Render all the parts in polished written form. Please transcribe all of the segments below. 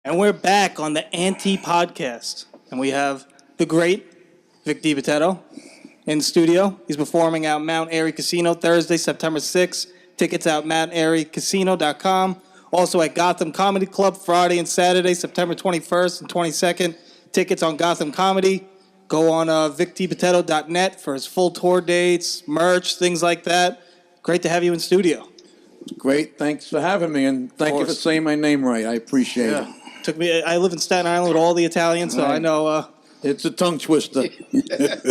And we're back on the Anti-Podcast. And we have the great Vic DiBitetto in studio. He's performing at Mt Airy Casino Thursday, September 6th. Tickets out MtAiryCasino.com. Also at Gotham Comedy Club Friday and Saturday, September 21st and 22nd. Tickets on Gotham Comedy. Go on VicDiBitetto.net for his full tour dates, merch, things like that. Great to have you in studio. Great. Thanks for having me, and thank you for saying my name right. I appreciate it. I live in Staten Island with all the Italians, so I know. It's a tongue twister.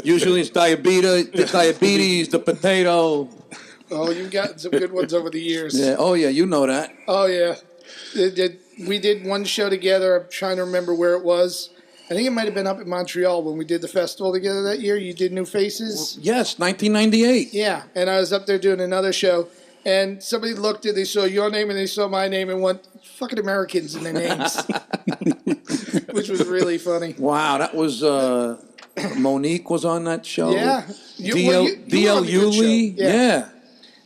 Usually it's diabetes, the potato. Oh, you've gotten some good ones over the years. Yeah. Oh, yeah. You know that. Oh, yeah. We did one show together. I'm trying to remember where it was. I think it might have been up in Montreal when we did the festival together that year. You did New Faces. Yes, 1998. Yeah, and I was up there doing another show. And somebody looked at, they saw your name and they saw my name and went, fucking Americans in their names. Which was really funny. Wow, that was, Monique was on that show. Yeah. D.L. Yulee. Yeah.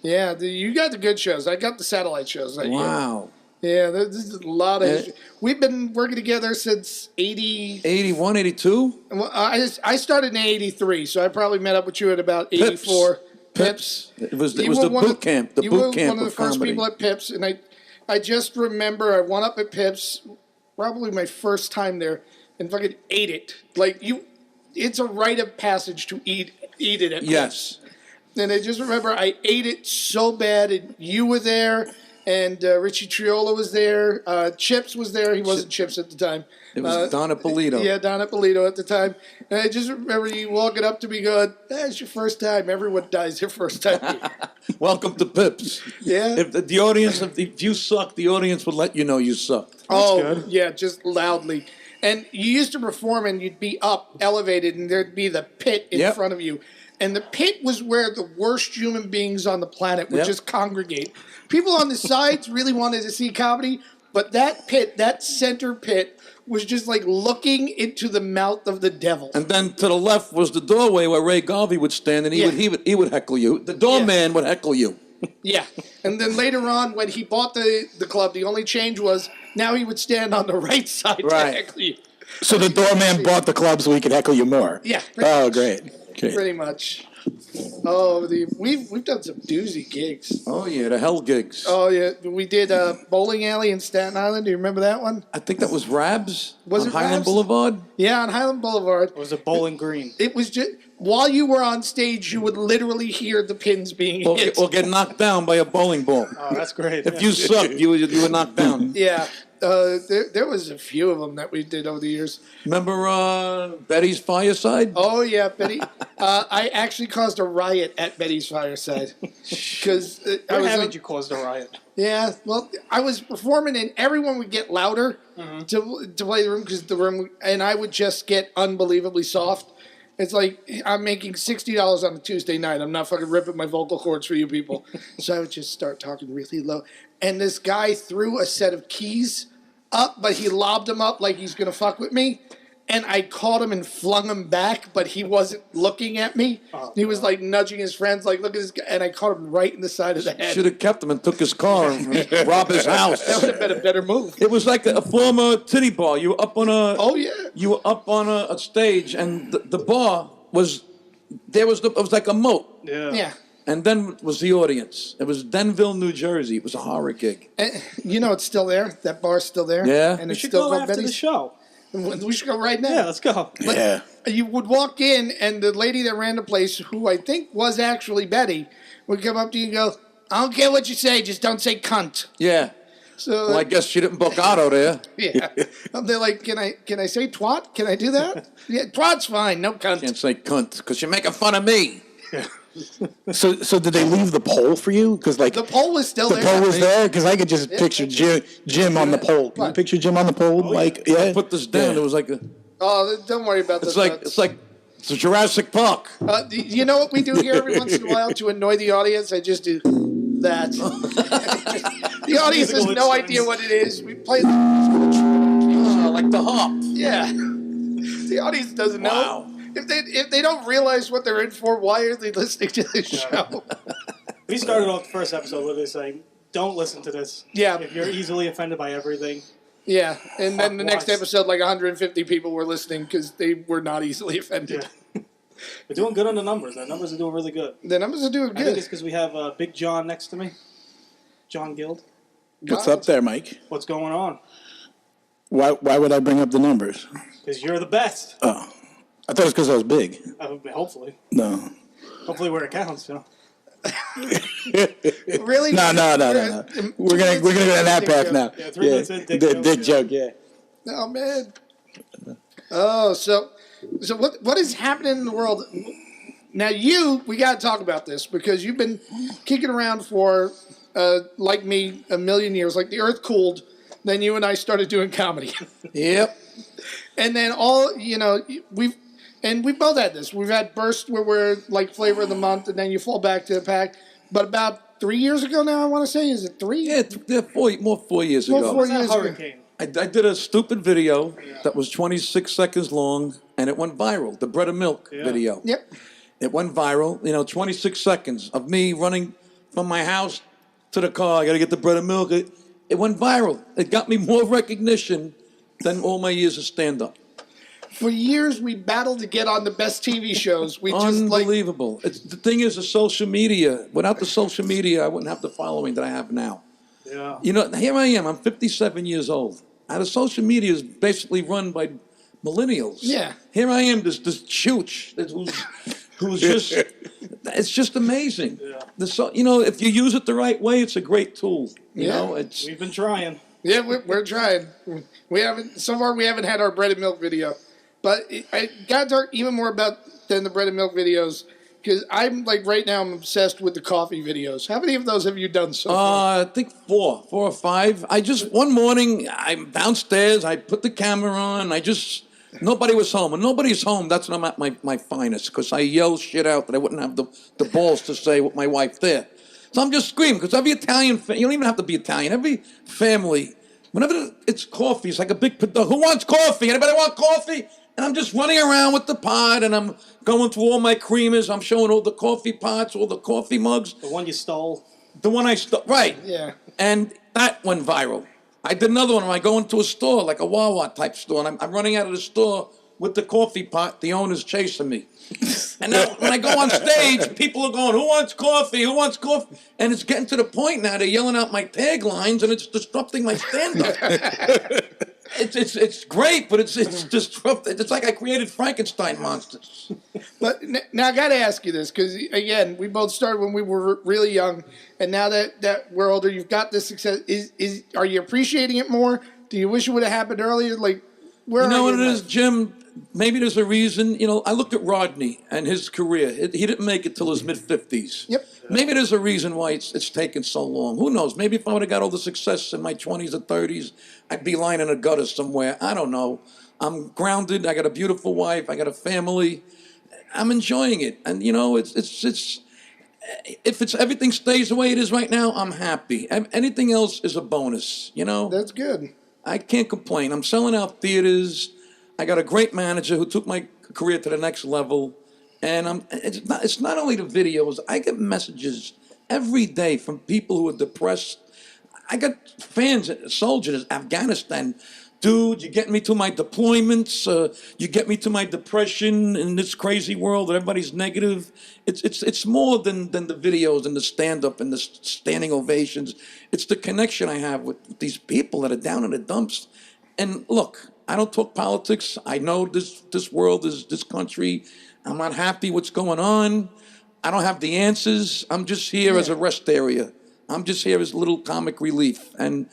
Yeah, you got the good shows. I got the satellite shows that year. Wow. Yeah, there's a lot of... We've been working together since 81, 82? Well, I started in 83, so I probably met up with you at about 84. Pips. It was the boot camp. The boot camp. You were one of the first people at Pips, and I just remember I went up at Pips, probably my first time there, and fucking ate it. Like it's a rite of passage to eat it at Pips. And I just remember I ate it so bad, and you were there, and Richie Triola was there, Chips was there. He wasn't Chips at the time. It was Don Ippolito. Yeah, Don Ippolito at the time. And I just remember you walking up to me going, that's your first time. Everyone dies their first time here. Welcome to Pips. Yeah. If the audience, if you suck, the audience would let you know you sucked. Good. Yeah, just loudly. And you used to perform and you'd be up, elevated, and there'd be the pit in front of you. And the pit was where the worst human beings on the planet would just congregate. People on the sides really wanted to see comedy, but that pit, that center pit, was just like looking into the mouth of the devil. And then to the left was the doorway where Ray Garvey would stand, and he would heckle you. The doorman would heckle you. Yeah. And then later on, when he bought the club, the only change was now he would stand on the right side to heckle you. So the doorman bought the club so he could heckle you more? Yeah. Great. Pretty much. Oh, we've done some doozy gigs. Oh, yeah, the hell gigs. Oh, yeah. We did a bowling alley in Staten Island. Do you remember that one? I think that was Rabs on Highland Rabs? Boulevard. Yeah, on Highland Boulevard. It was a Bowling Green. It was just, while you were on stage, you would literally hear the pins being hit. Or get knocked down by a bowling ball. Oh, that's great. If you sucked, you were knocked down. Yeah. There was a few of them that we did over the years. Remember Betty's Fireside? Oh, yeah, Betty. I actually caused a riot at Betty's Fireside. Because Where haven't you caused a riot? Yeah, well, I was performing and everyone would get louder to play the room because the room, and I would just get unbelievably soft. It's like I'm making $60 on a Tuesday night. I'm not fucking ripping my vocal cords for you people. So I would just start talking really low. And this guy threw a set of keys up, but he lobbed them up like he's going to fuck with me. And I caught him and flung him back, but he wasn't looking at me. He was like nudging his friends, like, look at this guy. And I caught him right in the side of the head. Should have kept him and took his car and robbed his house. That would have been a better move. It was like a former titty bar. You were up on a... Oh, yeah. You were up on a stage, and the bar was... it was like a moat. Yeah. And then was the audience. It was Denville, New Jersey. It was a horror gig. You know it's still there? That bar's still there? Yeah. And We it's should still go after the show. We should go right now. Yeah, let's go. But you would walk in, and the lady that ran the place, who I think was actually Betty, would come up to you and go, I don't care what you say, just don't say cunt. Yeah. So Well, I guess she didn't book Otto there. yeah. They're like, can I say twat? Can I do that? Yeah, twat's fine, no cunt. Can't say cunt because you're making fun of me. So did they leave the pole for you? Because like The pole was still there. the pole was there. Because I could just picture Jim on the pole. Can you picture Jim on the pole? Like I put this down. It was like a... Oh, don't worry about this. It's like Jurassic Park. You know what we do here every once in a while to annoy the audience? I just do that. The audience has no idea what it is. We play Like the harp. Yeah. The audience doesn't know. Wow. If they don't realize what they're in for, why are they listening to this show? We started off the first episode with saying, don't listen to this. Yeah. If you're easily offended by everything, Yeah, and then the next Wise. episode, like 150 people were listening because they were not easily offended. Yeah. We're doing good on the numbers. The numbers are doing really good. The numbers are doing I think good. it's because we have Big John next to me. John Guild. What's up there, Mike? What's going on? Why would I bring up the numbers? Because you're the best. Oh, I thought it was because I was big. Hopefully. No. Hopefully where it counts, you know. Really? No. We're gonna go down that path now. Yeah, 3 minutes in, dick joke. Yeah. Oh man. Oh, so what is happening in the world now? We got to talk about this because you've been kicking around for like me a million years. Like the Earth cooled, then you and I started doing comedy. Yep. And then we both had this. We've had bursts where we're like flavor of the month, and then you fall back to the pack. But about 3 years ago now, I want to say, is it 3? Yeah, 4 years ago. 4 What's that years ago. hurricane? I did a stupid video that was 26 seconds long, and it went viral. The bread and milk video. Yep. It went viral. 26 seconds of me running from my house to the car. I got to get the bread and milk. It went viral. It got me more recognition than all my years of stand-up. For years, we battled to get on the best TV shows. We just like Unbelievable. The thing is, the social media. Without the social media, I wouldn't have the following that I have now. Yeah. Here I am. I'm 57 years old. The social media is basically run by millennials. Yeah. Here I am, this chooch who's just. It's just amazing. Yeah. If you use it the right way, it's a great tool. We've been trying. Yeah, we're trying. We haven't had our bread and milk video, but I got to talk even more about than the bread and milk videos because I'm like right now I'm obsessed with the coffee videos. How many of those have you done so far? I think 4 or 5. One morning I'm downstairs. I put the camera on. Nobody was home. When nobody's home, that's when I'm at my finest because I yell shit out that I wouldn't have the balls to say with my wife there. So I'm just screaming because every Italian, you don't even have to be Italian, every family, whenever it's coffee, it's like a big, who wants coffee? Anybody want coffee? And I'm just running around with the pot and I'm going through all my creamers. I'm showing all the coffee pots, all the coffee mugs. The one you stole. The one I stole, right. Yeah. And that went viral. I did another one when I go into a store, like a Wawa type store, and I'm running out of the store with the coffee pot, the owner's chasing me. And now when I go on stage, people are going, who wants coffee? Who wants coffee? And it's getting to the point now, they're yelling out my taglines, and it's disrupting my stand-up. It's great, but it's disruptive. It's like I created Frankenstein monsters. But now I got to ask you this because again, we both started when we were really young, and now that we're older, you've got this success. Are you appreciating it more? Do you wish it would have happened earlier? Like, where You know are what it is, Jim? Maybe there's a reason. I looked at Rodney and his career. He didn't make it till his mid-50s. Yep. Maybe there's a reason why it's taken so long. Who knows? Maybe if I would have got all the success in my 20s or 30s, I'd be lying in a gutter somewhere. I don't know. I'm grounded. I got a beautiful wife. I got a family. I'm enjoying it. And, if everything stays the way it is right now, I'm happy. Anything else is a bonus, That's good. I can't complain. I'm selling out theaters. I got a great manager who took my career to the next level. And it's not only the videos. I get messages every day from people who are depressed. I got fans, soldiers in Afghanistan. Dude, you get me to my deployments. You get me to my depression in this crazy world that everybody's negative. It's more than the videos and the stand-up and the standing ovations. It's the connection I have with these people that are down in the dumps. And look, I don't talk politics. I know this world is this country. I'm not happy what's going on. I don't have the answers. I'm just here as a rest area. I'm just here as a little comic relief. And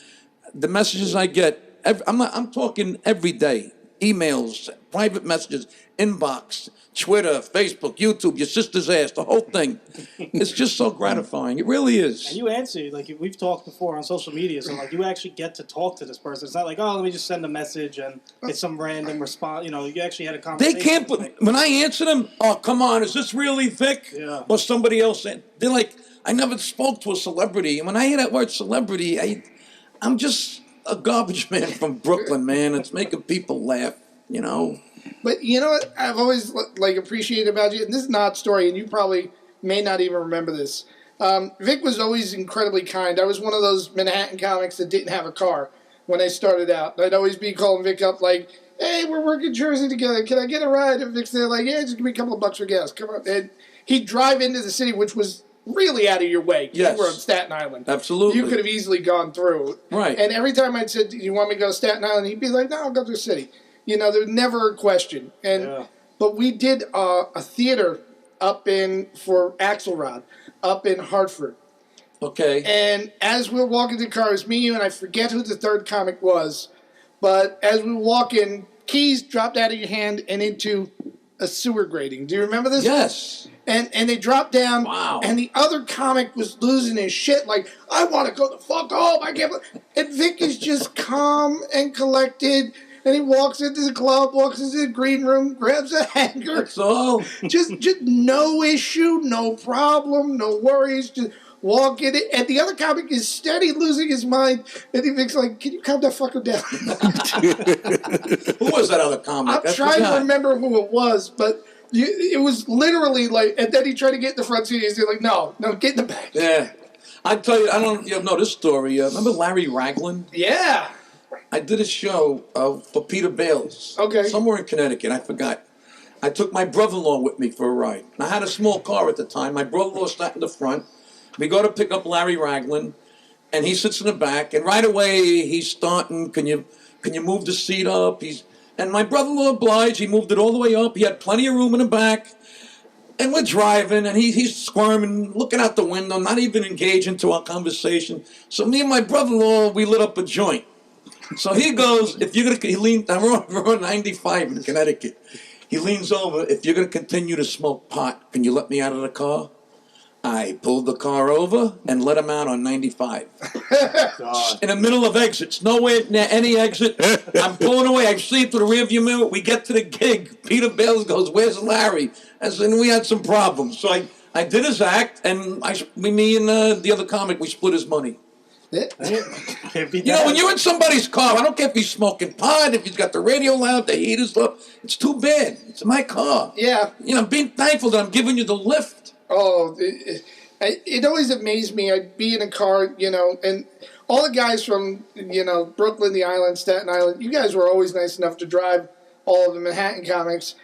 the messages I get, I'm talking every day. Emails, private messages, inbox, Twitter, Facebook, YouTube, your sister's ass, the whole thing. It's just so gratifying. It really is. And you answer, like we've talked before on social media, so like you actually get to talk to this person. It's not like, oh, let me just send a message and it's some random response. You actually had a conversation. They can't when I answer them, oh, come on, is this really Vic? Yeah. Or somebody else? They're like, I never spoke to a celebrity. And when I hear that word celebrity, I'm just a garbage man from Brooklyn, man. It's making people laugh, But you know what I've always appreciated about you, and this is an odd story, and you probably may not even remember this. Vic was always incredibly kind. I was one of those Manhattan comics that didn't have a car. when I started out. I'd always be calling Vic up like, hey, we're working Jersey together. Can I get a ride? And Vic's there like, yeah, just give me a couple of bucks for gas. Come on. And he'd drive into the city, which was really out of your way. Yes. You were on Staten Island. Absolutely. You could have easily gone through. Right. And every time I'd said, do you want me to go to Staten Island? He'd be like, no, I'll go to the city. You know, there was never a question. And But we did a theater for Axelrod up in Hartford. Okay. And as we were walking to the car, it was me, you, and I forget who the third comic was. But as we were walking, keys dropped out of your hand and into a sewer grating. Do you remember this? Yes. And they dropped down. Wow. And the other comic was losing his shit. Like, I want to go the fuck home. I can't. And Vic is just calm and collected. And he walks into the club, walks into the green room, grabs a hanger. That's all. Just no issue, no problem, no worries. Just walk in it. And the other comic is steady losing his mind. And he Vic's like, can you calm that fucker down? Who was that other comic? I'm trying to remember who it was, but it was literally like, and then he tried to get in the front seat. He's like, no, get in the back. Yeah. I tell you, I don't know this story. Remember Larry Ragland? Yeah. I did a show for Peter Bales. Okay. Somewhere in Connecticut. I forgot. I took my brother-in-law with me for a ride. And I had a small car at the time. My brother-in-law sat in the front. We go to pick up Larry Ragland, and he sits in the back. And right away, he's starting, can you move the seat up? And my brother-in-law obliged. He moved it all the way up. He had plenty of room in the back. And we're driving, and he's squirming, looking out the window, not even engaging to our conversation. So me and my brother-in-law, we lit up a joint. So he goes, we're on 95 in Connecticut. He leans over, if you're going to continue to smoke pot, can you let me out of the car? I pulled the car over and let him out on 95. In the middle of exits, nowhere near any exit. I'm pulling away. I see it through the rearview mirror. We get to the gig. Peter Bales goes, where's Larry? I said, we had some problems. So I did his act, and me and the other comic, we split his money. You know, when you're in somebody's car, I don't care if he's smoking pot, if he's got the radio loud, the heater's low. It's too bad. It's my car. Yeah. You know, being thankful that I'm giving you the lift. Oh, it always amazed me. I'd be in a car, you know, and all the guys from, you know, Brooklyn, the Island, Staten Island, you guys were always nice enough to drive all of the Manhattan comics.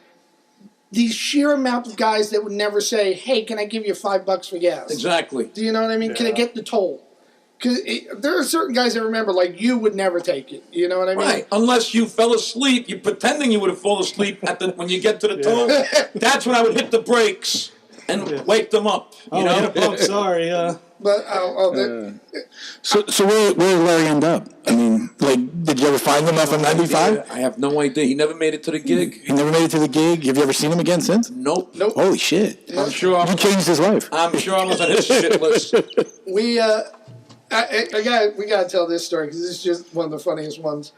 The sheer amount of guys that would never say, hey, can I give you $5 for gas? Exactly. Do you know what I mean? Yeah. Can I get the toll? Because there are certain guys that remember, like, you would never take it. You know what I mean? Right. Unless you fell asleep. You're pretending you would have fallen asleep when you get to the toll. That's when I would hit the brakes and wake them up. You know? Hit a bump, sorry. But So where did Larry end up? I mean, like, did you ever find him off of 95? I have no idea. He never made it to the gig. He never made it to the gig? Have you ever seen him again since? Nope. Holy shit. I'm sure. You changed his life. I'm sure I was on his shit list. We got to tell this story because this is just one of the funniest ones.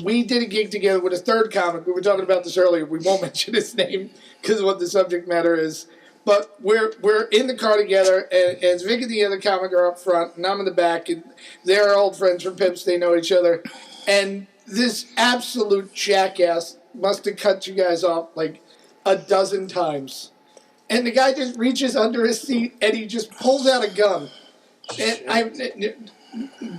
We did a gig together with a third comic. We were talking about this earlier. We won't mention his name because of what the subject matter is. But we're in the car together, and Vic and the other comic are up front, and I'm in the back, and they're old friends from Pimps. They know each other. And this absolute jackass must have cut you guys off like a dozen times. And the guy just reaches under his seat, and he just pulls out a gun. And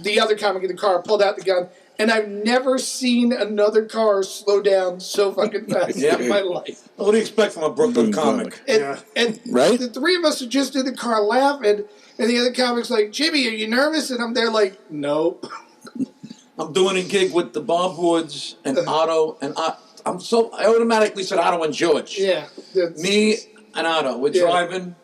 the other comic in the car pulled out the gun, and I've never seen another car slow down so fucking fast in my life. What do you expect from a Brooklyn comic? And Right? the three of us are just in the car laughing, and the other comic's like, Jimmy, are you nervous? And I'm there like, nope. I'm doing a gig with the Bob Woods and Otto, and I automatically said Otto and George. Yeah. Me and Otto, we're driving.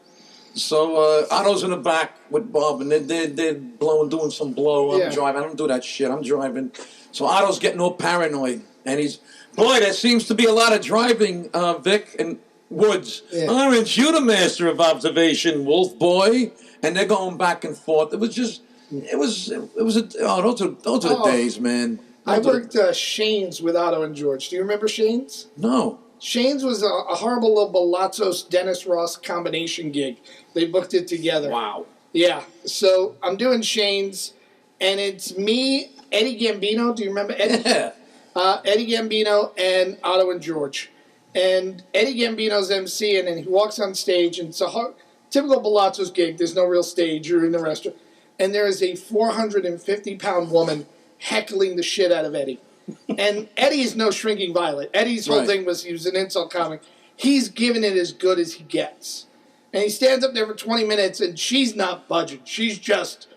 So Otto's in the back with Bob, and they're doing some blow. I'm driving. I don't do that shit. I'm driving. So Otto's getting all paranoid, and boy, there seems to be a lot of driving, Vic and Woods. Yeah. Aren't you the master of observation, Wolf Boy? And they're going back and forth. Those are the days, man. I worked Shane's with Otto and George. Do you remember Shane's? No. Shane's was a horrible little Balatzos Dennis Ross combination gig. They booked it together. Wow. Yeah. So I'm doing Shane's, and it's me, Eddie Gambino. Do you remember Eddie? Yeah. Eddie Gambino and Otto and George. And Eddie Gambino's emceeing, and he walks on stage, and it's a typical Balatzos gig. There's no real stage. You're in the restaurant. And there is a 450-pound woman heckling the shit out of Eddie. And Eddie is no shrinking violet. Eddie's whole Right. thing was he was an insult comic. He's giving it as good as he gets. And he stands up there for 20 minutes, and she's not budging. She's just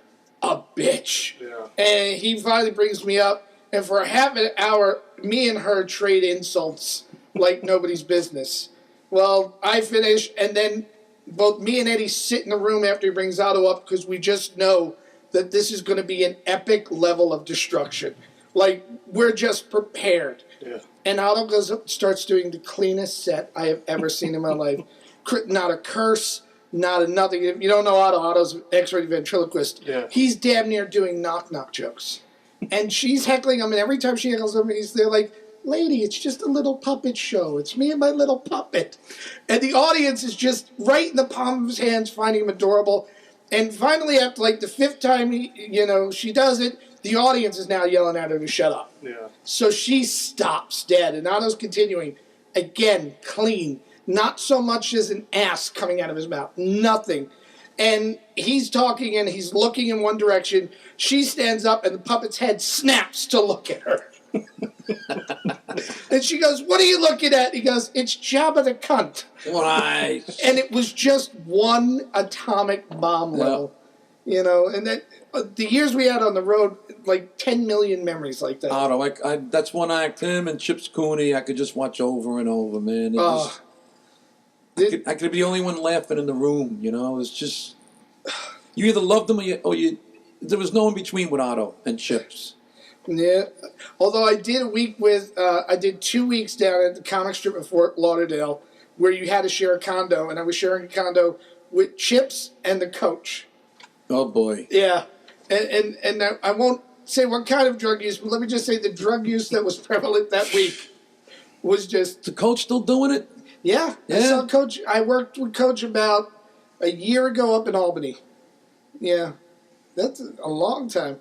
a bitch. Yeah. And he finally brings me up, and for a half an hour, me and her trade insults like nobody's business. Well, I finish, and then both me and Eddie sit in the room after he brings Otto up because we just know that this is going to be an epic level of destruction. Like, we're just prepared. Yeah. And Otto goes up and starts doing the cleanest set I have ever seen in my life. Not a curse, not a nothing. If you don't know Otto, Otto's an X-rated ventriloquist. Yeah. He's damn near doing knock-knock jokes. And she's heckling him, and every time she heckles him, he's there like, lady, it's just a little puppet show. It's me and my little puppet. And the audience is just right in the palm of his hands, finding him adorable. And finally, after like the fifth time she does it, the audience is now yelling at her to shut up. Yeah. So she stops dead, and Otto's continuing. Again, clean. Not so much as an ass coming out of his mouth. Nothing. And he's talking, and he's looking in one direction. She stands up, and the puppet's head snaps to look at her. And she goes, what are you looking at? He goes, it's Jabba the Cunt. Right. And it was just one atomic bomb level. And that the years we had on the road, like 10 million memories like that. Otto, that's one act. Him and Chips Cooney, I could just watch over and over, man. I could be the only one laughing in the room. It was just you either loved them or you. There was no in between with Otto and Chips. Yeah. Although I did I did 2 weeks down at the comic strip in Fort Lauderdale where you had to share a condo, and I was sharing a condo with Chips and the coach. Oh boy. Yeah. And I won't say what kind of drug use, but let me just say the drug use that was prevalent that week was just... Is the coach still doing it? Yeah. Yeah. I worked with Coach about a year ago up in Albany. Yeah. That's a long time.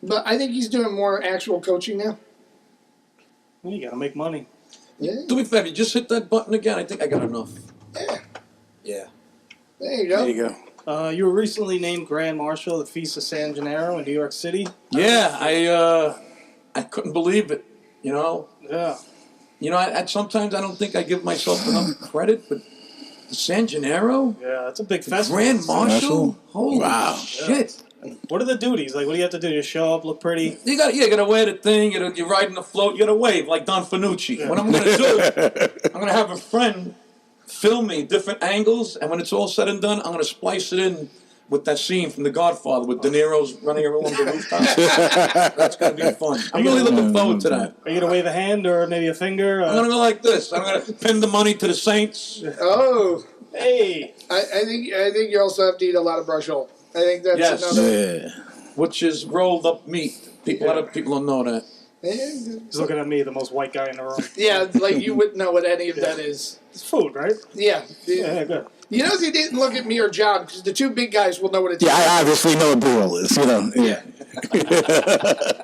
But I think he's doing more actual coaching now. Well, you gotta make money. Yeah. Do me a favor, just hit that button again. I think I got enough. Yeah. Yeah. There you go. There you go. You were recently named Grand Marshal of the Feast of San Gennaro in New York City. Yeah, I couldn't believe it. Yeah. Sometimes I don't think I give myself enough credit, but San Gennaro, Yeah, it's a big festival. Grand Marshal, Marshal? holy Wow. shit! What are the duties? Like, what do you have to do? Just show up, look pretty? You gotta wear the thing. You're riding the float. You gotta wave like Don Fanucci. What I'm gonna do, I'm gonna have a friend film me different angles, and when it's all said and done, I'm gonna splice it in with that scene from The Godfather with De Niro's running around the rooftop. That's gonna be fun. I'm really looking forward to that. Are you gonna wave a hand or maybe a finger? I'm gonna go like this. I'm gonna pin the money to the Saints. Oh. Hey! I think you also have to eat a lot of bruschetta. I think that's Yes. another... Yeah. Which is rolled up meat. A lot of people don't know that. He's looking at me, the most white guy in the room. Yeah, like you wouldn't know what any of that is. It's food, right? Yeah. Yeah, good. You know, he didn't look at me or John because the two big guys will know what it's. Yeah, I obviously know what burrell is, Yeah.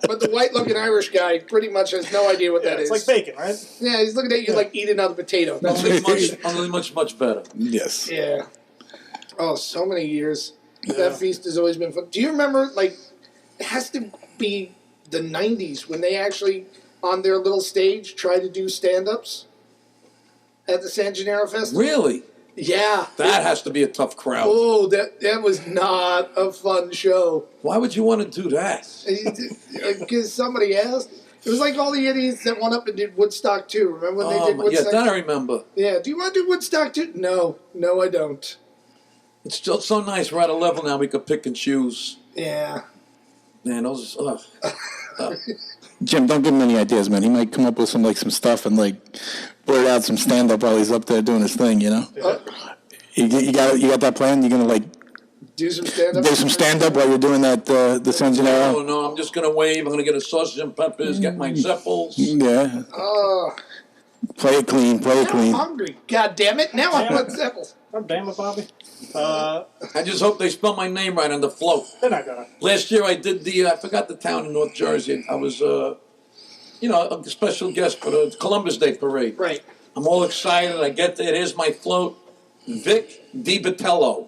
But the white-looking Irish guy pretty much has no idea what that It's is. like bacon, right? Yeah, he's looking at you like eating another potato. That's Only much better. Yes. Yeah. Oh, so many years. That feast has always been fun. Do you remember, like, it has to be the 90s when they actually, on their little stage, tried to do stand-ups at the San Gennaro Festival? Really? Yeah. That has to be a tough crowd. Oh, that was not a fun show. Why would you want to do that? Because somebody asked. It was like all the idiots that went up and did Woodstock too. Remember when they did Yeah, Woodstock? that I remember. Yeah. Do you want to do Woodstock too? No, I don't. It's still so nice. We're at a level now we could pick and choose. Yeah. Man, those. Jim, don't give him any ideas, man. He might come up with some stuff and blurt out some stand up while he's up there doing his thing. You got that plan? You're gonna Do some stand up. do some stand up while you're doing that the San Oh Gennaro? no, I'm just gonna wave. I'm gonna get a sausage and peppers. Get my zeppels. Yeah. Oh, Play it clean. Play it I'm clean. hungry. God damn it! Now I want Zeppels. God damn it, Bobby. I just hope they spell my name right on the float. They're not gonna. Last year I did I forgot the town in North Jersey. I was, a special guest for the Columbus Day parade. Right. I'm all excited. I get there. Here's my float. Vic DiBitetto.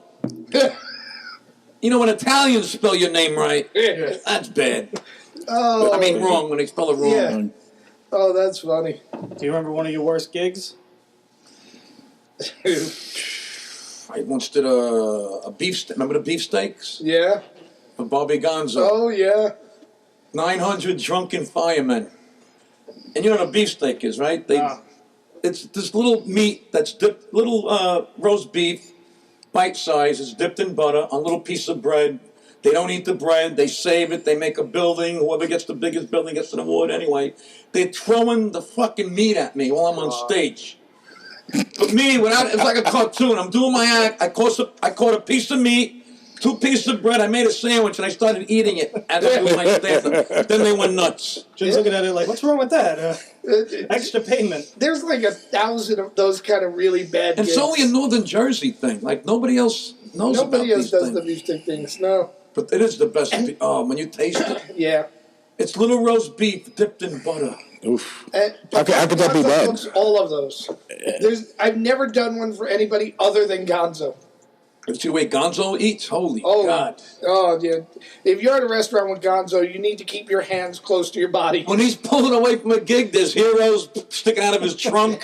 When Italians spell your name right, that's bad. Oh, I mean, wrong when they spell it wrong. Yeah. Oh, that's funny. Do you remember one of your worst gigs? I once did a beef. Remember the beefsteaks? Yeah. For Bobby Gonzo. Oh, yeah. 900 drunken firemen. And you know what a beefsteak is, right? It's this little meat that's dipped, little roast beef, bite size. It's dipped in butter on a little piece of bread. They don't eat the bread. They save it. They make a building. Whoever gets the biggest building gets an award. Anyway, they're throwing the fucking meat at me while I'm on stage. But me, it's like a cartoon. I'm doing my act. I caught a piece of meat, 2 pieces of bread. I made a sandwich and I started eating it as I do my stand-up. Then they went nuts. Jim's looking at it like, what's wrong with that? Extra payment. There's like 1,000 of those kind of really bad And gigs. it's only a Northern Jersey thing. Like nobody else knows about Nobody else these does things. the beefsteak things, no. But it is the best. When you taste it, Yeah. it's little roast beef dipped in butter. Oof. How could that be bad? All of those. I've never done one for anybody other than Gonzo. You see the way Gonzo eats? Holy Oh, God. Oh, yeah. If you're at a restaurant with Gonzo, you need to keep your hands close to your body. When he's pulling away from a gig, there's heroes sticking out of his trunk.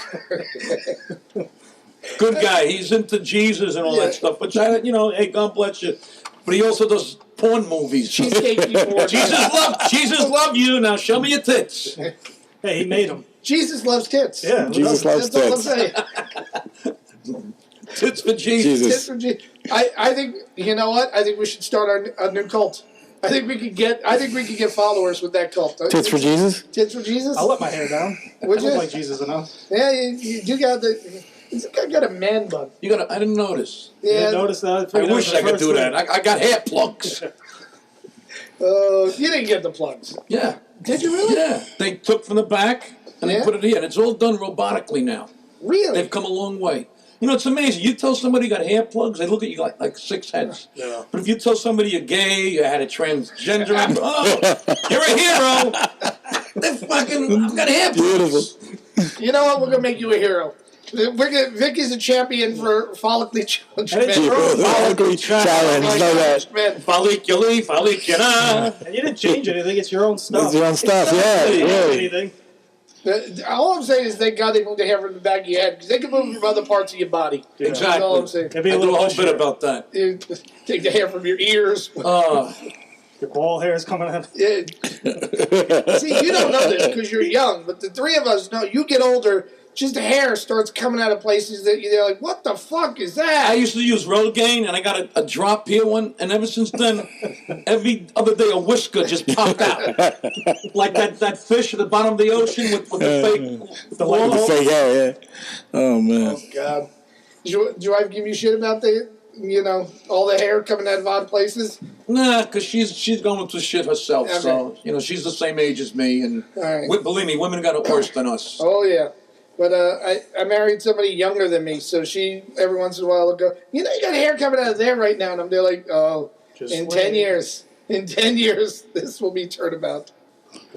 Good guy. He's into Jesus and all that stuff. But, hey, God bless you. But he also does porn movies. Cheesecake before. Jesus love you. Now show me your tits. Hey, he made them. Jesus loves tits. Yeah, Jesus loves That's all I'm tits. saying. Tits for Jesus. Tits for Jesus. I think, you know what? I think we should start a new cult. I think we could get followers with that cult. Tits for Jesus? Tits for Jesus? I'll let my hair down. Would I you? look like Jesus enough. Yeah, you got this guy got a man bun. I didn't notice. You Yeah. didn't notice that? I wish I could do that. I got hair plugs. You didn't get the plugs. Yeah. Did you really? Yeah. They took from the back and they Yeah? put it here. And it's all done robotically now. Really? They've come a long way. You know, it's amazing. You tell somebody you got hair plugs, they look at you like 6 heads. Yeah. But if you tell somebody you're gay, you had a transgender, you're a hero. They're fucking, I've got hair plugs. You know what? We're gonna make you a hero. Vic is a champion for follically challenged men. Follically challenge. Know that. Men. Follicular. And you didn't change anything. It's your own stuff. It's your own stuff, yeah. You didn't do Really. anything. All I'm saying is thank God they moved the hair from the back of your head because they can move from other parts of your body. Yeah. That's all I'm saying. It'd be I a do a little whole bit short. about that. You take the hair from your ears. Your ball hair is coming out. Yeah. See, you don't know this because you're young, but the three of us know. You get older, just the hair starts coming out of places that you're like, what the fuck is that? I used to use Rogaine, and I got a drop here one, and ever since then, every other day a whisker just popped out. Like that fish at the bottom of the ocean with the fake... The light bulb. Yeah. Oh, man. Oh, God. Did your wife give you shit about all the hair coming out of odd places? Nah, because she's going through shit herself, Okay. so, she's the same age as me, and All right. believe me, women got it worse than us. Oh, yeah. But I married somebody younger than me, so she, every once in a while, will go, you got hair coming out of there right now. And I'm there like, oh, Just in wait. 10 years, this will be turnabout.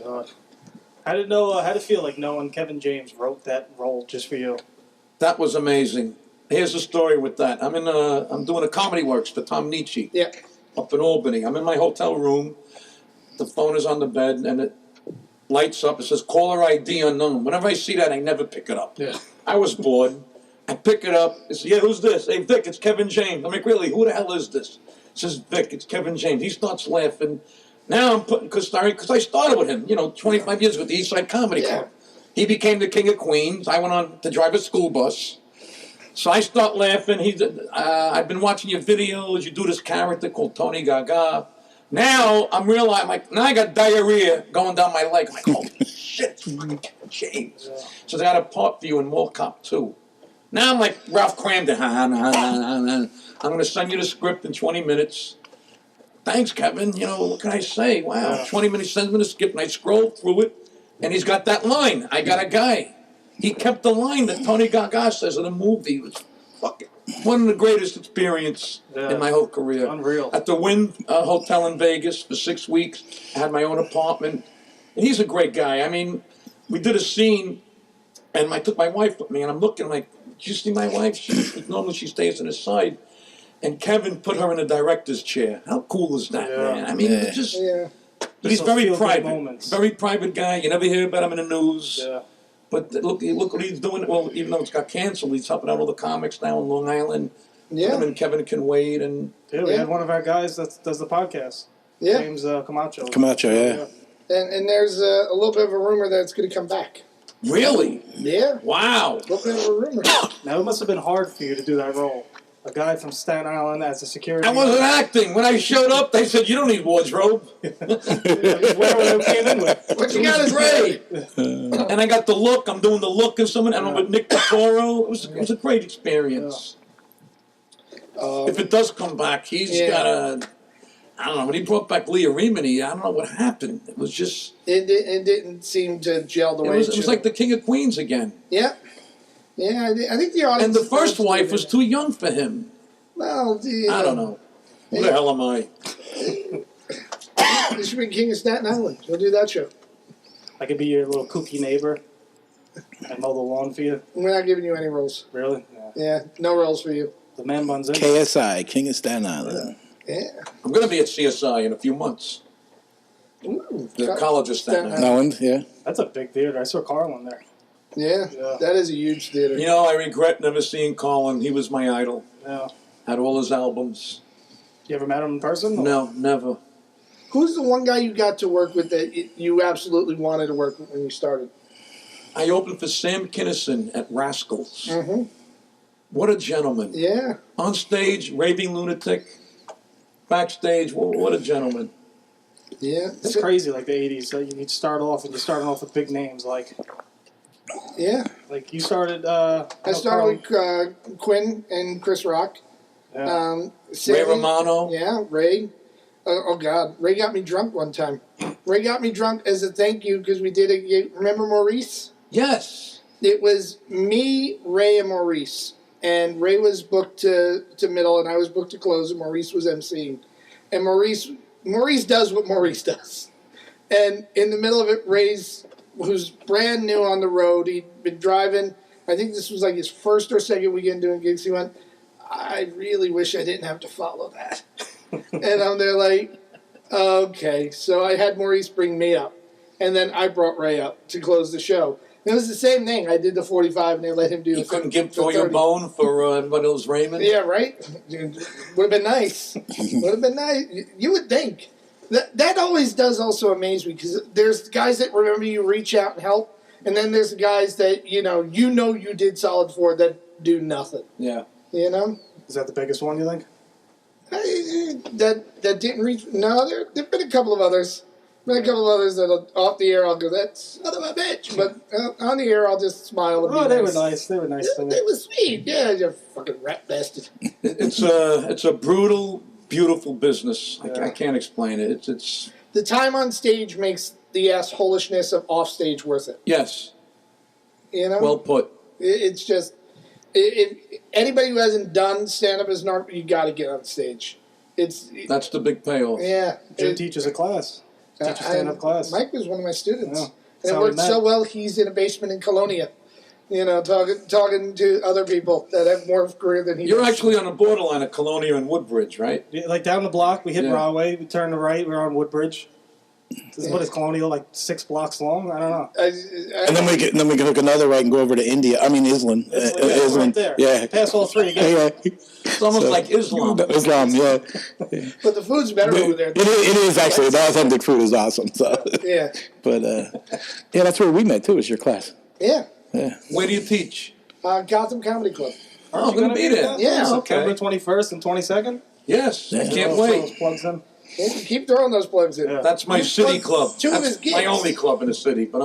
God. How did it feel like knowing Kevin James wrote that role just for you? That was amazing. Here's the story with that. I'm doing a comedy works for Tom Nietzsche Yeah. up in Albany. I'm in my hotel room. The phone is on the bed, and it lights up. It says caller ID unknown. Whenever I see that, I never pick it up. Yeah. I was bored. I pick it up. It says, yeah, who's this? Hey, Vic, it's Kevin James. I'm like, really? Who the hell is this? It says, Vic, it's Kevin James. He starts laughing. Now I'm putting, because I started with him, 25 years ago at the East Side Comedy Club. He became the king of Queens. I went on to drive a school bus. So I start laughing. I've been watching your videos. You do this character called Tony Gaga. Now I'm realizing, now I got diarrhea going down my leg. I'm like, holy shit, it's fucking Kevin James. So they got a part for you in Mall Cop 2. Now I'm like Ralph Cramden. I'm going to send you the script in 20 minutes. Thanks, Kevin. What can I say? Wow. Yeah. 20 minutes, sends me the script, and I scroll through it, and he's got that line. I got a guy. He kept the line that Tony Gaga says in the movie. It was fucking one of the greatest experience in my whole career. Unreal. At the Wynn Hotel in Vegas for 6 weeks. I had my own apartment. And he's a great guy. I mean, we did a scene, and I took my wife with me, and I'm looking like, did you see my wife? Normally she stays on his side. And Kevin put her in a director's chair. How cool is that, man? I mean, Yeah. just... Yeah. But he's Those very feel-good private. moments. Very private guy. You never hear about him in the news. Yeah. But look what he's doing. Well, even though it's got canceled, he's helping out all the comics now in Long Island. Yeah. Him and Kevin can Wade and Yeah, we had one of our guys that does the podcast. Yeah. James Camacho. Camacho, yeah. And there's a little bit of a rumor that it's going to come back. really, Yeah. wow. A little bit of a rumor. Now, it must have been hard for you to do that role. A guy from Staten Island as a security. I wasn't acting. When I showed up, they said, you don't need wardrobe. He's whatever they came in with. What you It got was is great. And I got the look. I'm doing the look of someone. And I'm with Nick DeForo. It was a great experience. If it does come back, he's got a... I don't know. When he brought back Leah Remini, I don't know what happened. It was just... It didn't seem to gel the way It was like the King of Queens again. Yeah. Yeah, I think the audience... And the first wife was too young for him. Well, I don't know. Who the hell am I? You should be King of Staten Island. We'll do that show. I could be your little kooky neighbor and mow the lawn for you. We're not giving you any roles. Really? Yeah. Yeah, no roles for you. The man buns in. KSI, King of Staten Island. Yeah. I'm going to be at CSI in a few months. Ooh, The College of Staten Island. That one, yeah. That's a big theater. I saw Carlin there. Yeah, that is a huge theater. You know, I regret never seeing Colin. He was my idol. Yeah. Had all his albums. You ever met him in person? No, never. Who's the one guy you got to work with that you absolutely wanted to work with when you started? I opened for Sam Kinison at Rascals. Mm-hmm. What a gentleman. Yeah. On stage, raving lunatic. Backstage, what a gentleman. Yeah. It's crazy, like the 80s. So you'd start off, and you're starting off with big names. Like Yeah. you started... I started with Quinn and Chris Rock. Yeah. Ray Sammy, Romano. Yeah, Ray. Oh, God. Ray got me drunk one time. Ray got me drunk as a thank you because we did it. Remember Maurice? Yes. It was me, Ray, and Maurice. And Ray was booked to middle, and I was booked to close, and Maurice was emceeing. And Maurice does what Maurice does. And in the middle of it, Ray's, who's brand new on the road, he'd been driving. I think this was like his first or second weekend doing gigs. He went, I really wish I didn't have to follow that. And I'm there like, okay. So I had Maurice bring me up. And then I brought Ray up to close the show. And it was the same thing. I did the 45 and they let him do You the couldn't 30, give for your 30. bone for everybody else Raymond? Yeah, right? Would have been nice. Would have been nice. You would think. That always does also amaze me because there's guys that remember you, reach out and help. And then there's the guys that, you did solid for that do nothing. Yeah. You know? Is that the biggest one, you think? That didn't reach. No, there've been a couple of others. Been a couple of others that off the air I'll go, that's son of a bitch. But on the air I'll just smile and be Oh, they nice. were nice. They were nice to me. They were sweet. Yeah, you fucking rat bastard. It's a brutal, beautiful business. Yeah. I can't explain it. It's The time on stage makes the assholishness of off stage worth it. yes, You know? well put. It's just, if anybody who hasn't done stand up as an art, you got to get on stage. That's the big payoff. Yeah. Jim teaches a class. Teaches stand-up class. Mike was one of my students. Yeah. And it how we worked met. so well, he's in a basement in Colonia. Talking to other people that have more of a career than he You're does. actually on the borderline of Colonia and Woodbridge, right? Yeah, like down the block, we hit Yeah. Broadway, we turn to right, we're on Woodbridge. What is Colonial, like 6 blocks long? I don't know. And then we can hook another right and go over to India. I mean Islam. Right there. Yeah. Pass all 3 again. Yeah. It's almost like Islam. Islam, yeah. But the food's better over there. It is actually. The authentic food is awesome. So. Yeah. But yeah, that's where we met too. Was your class? Yeah. Yeah. Where do you teach? Gotham Comedy Club. Oh, I'm going to be there. Yeah. September Okay. 21st and 22nd. Yes, I Yeah. can't Throw wait. those plugs in. Keep throwing those plugs in. Yeah. That's my city club. Two of his That's my gigs. only club in the city, but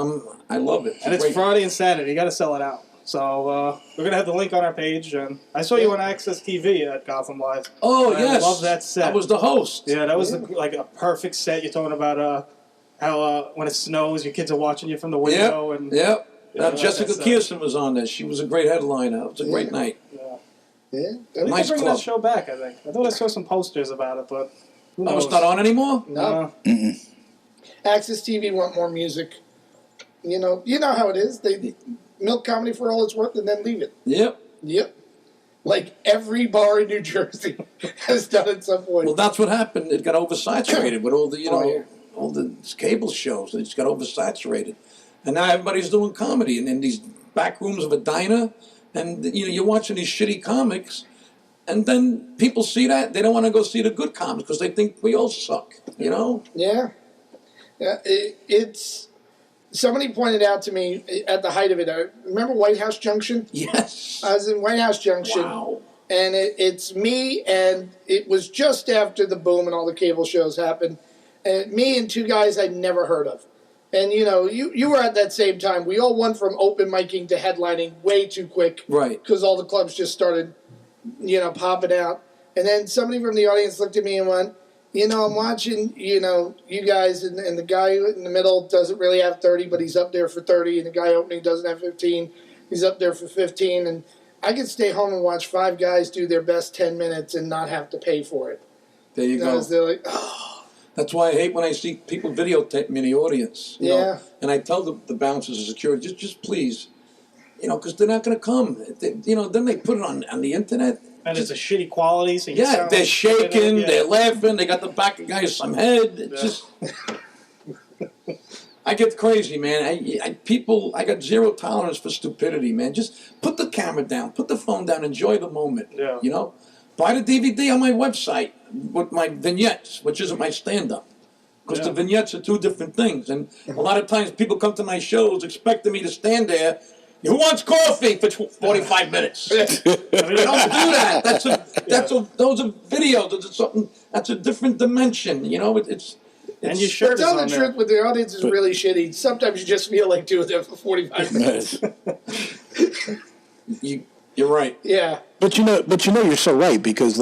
I love it. And it's great. Friday and Saturday. You got to sell it out. So we're gonna have the link on our page. And I saw you on Access TV at Gotham Live. Oh, I yes. love that set. I was the host. Yeah, that was like a perfect set. You're talking about how when it snows, your kids are watching you from the window. Yep. And Yep. Yeah, Now, that's Jessica that. Kierson was on this. She was a great headliner. It was a great night. Yeah. Yeah. I think Nice they're bringing club. that show back, I think. I thought I saw some posters about it, but who knows? Oh, it's not on anymore? No. No. Access TV want more music. You know how it is. They milk comedy for all it's worth and then leave it. Yep. Yep. Like every bar in New Jersey has done at some point. Well, that's what happened. It got oversaturated with all the, Oh, yeah. all the cable shows. It just got oversaturated, and now everybody's doing comedy and in these back rooms of a diner, and you're watching these shitty comics, and then people see that they don't want to go see the good comics because they think we all suck. Yeah. Yeah. It's somebody pointed out to me at the height of it. Remember White House Junction? Yes. I was in White House Junction. Wow. And it's me, and it was just after the boom and all the cable shows happened. And me and two guys I'd never heard of. And, you were at that same time. We all went from open micing to headlining way too quick. Right. Because all the clubs just started, popping out. And then somebody from the audience looked at me and went, I'm watching, you guys, and the guy in the middle doesn't really have 30, but he's up there for 30. And the guy opening doesn't have 15. He's up there for 15. And I could stay home and watch 5 guys do their best 10 minutes and not have to pay for it. There you go. They're like, oh. That's why I hate when I see people videotape me in the audience. You know? And I tell the bouncers and security, just please, because they're not going to come. Then they put it on the internet. And it's a shitty quality. So they're shaking, they're laughing, they got the back of guys some head. It's just... I get crazy, man. I got zero tolerance for stupidity, man. Just put the camera down, put the phone down, enjoy the moment. Yeah. Buy the DVD on my website with my vignettes, which isn't my stand-up. Because the vignettes are 2 different things. And a lot of times people come to my shows expecting me to stand there. Who wants coffee for 45 minutes? I don't do that. Those are videos. It's something that's a different dimension. And your shirt is tell on the there. truth, when the audience is really shitty, sometimes you just feel like doing it for 45 minutes. You're right. Yeah. But you're so right, because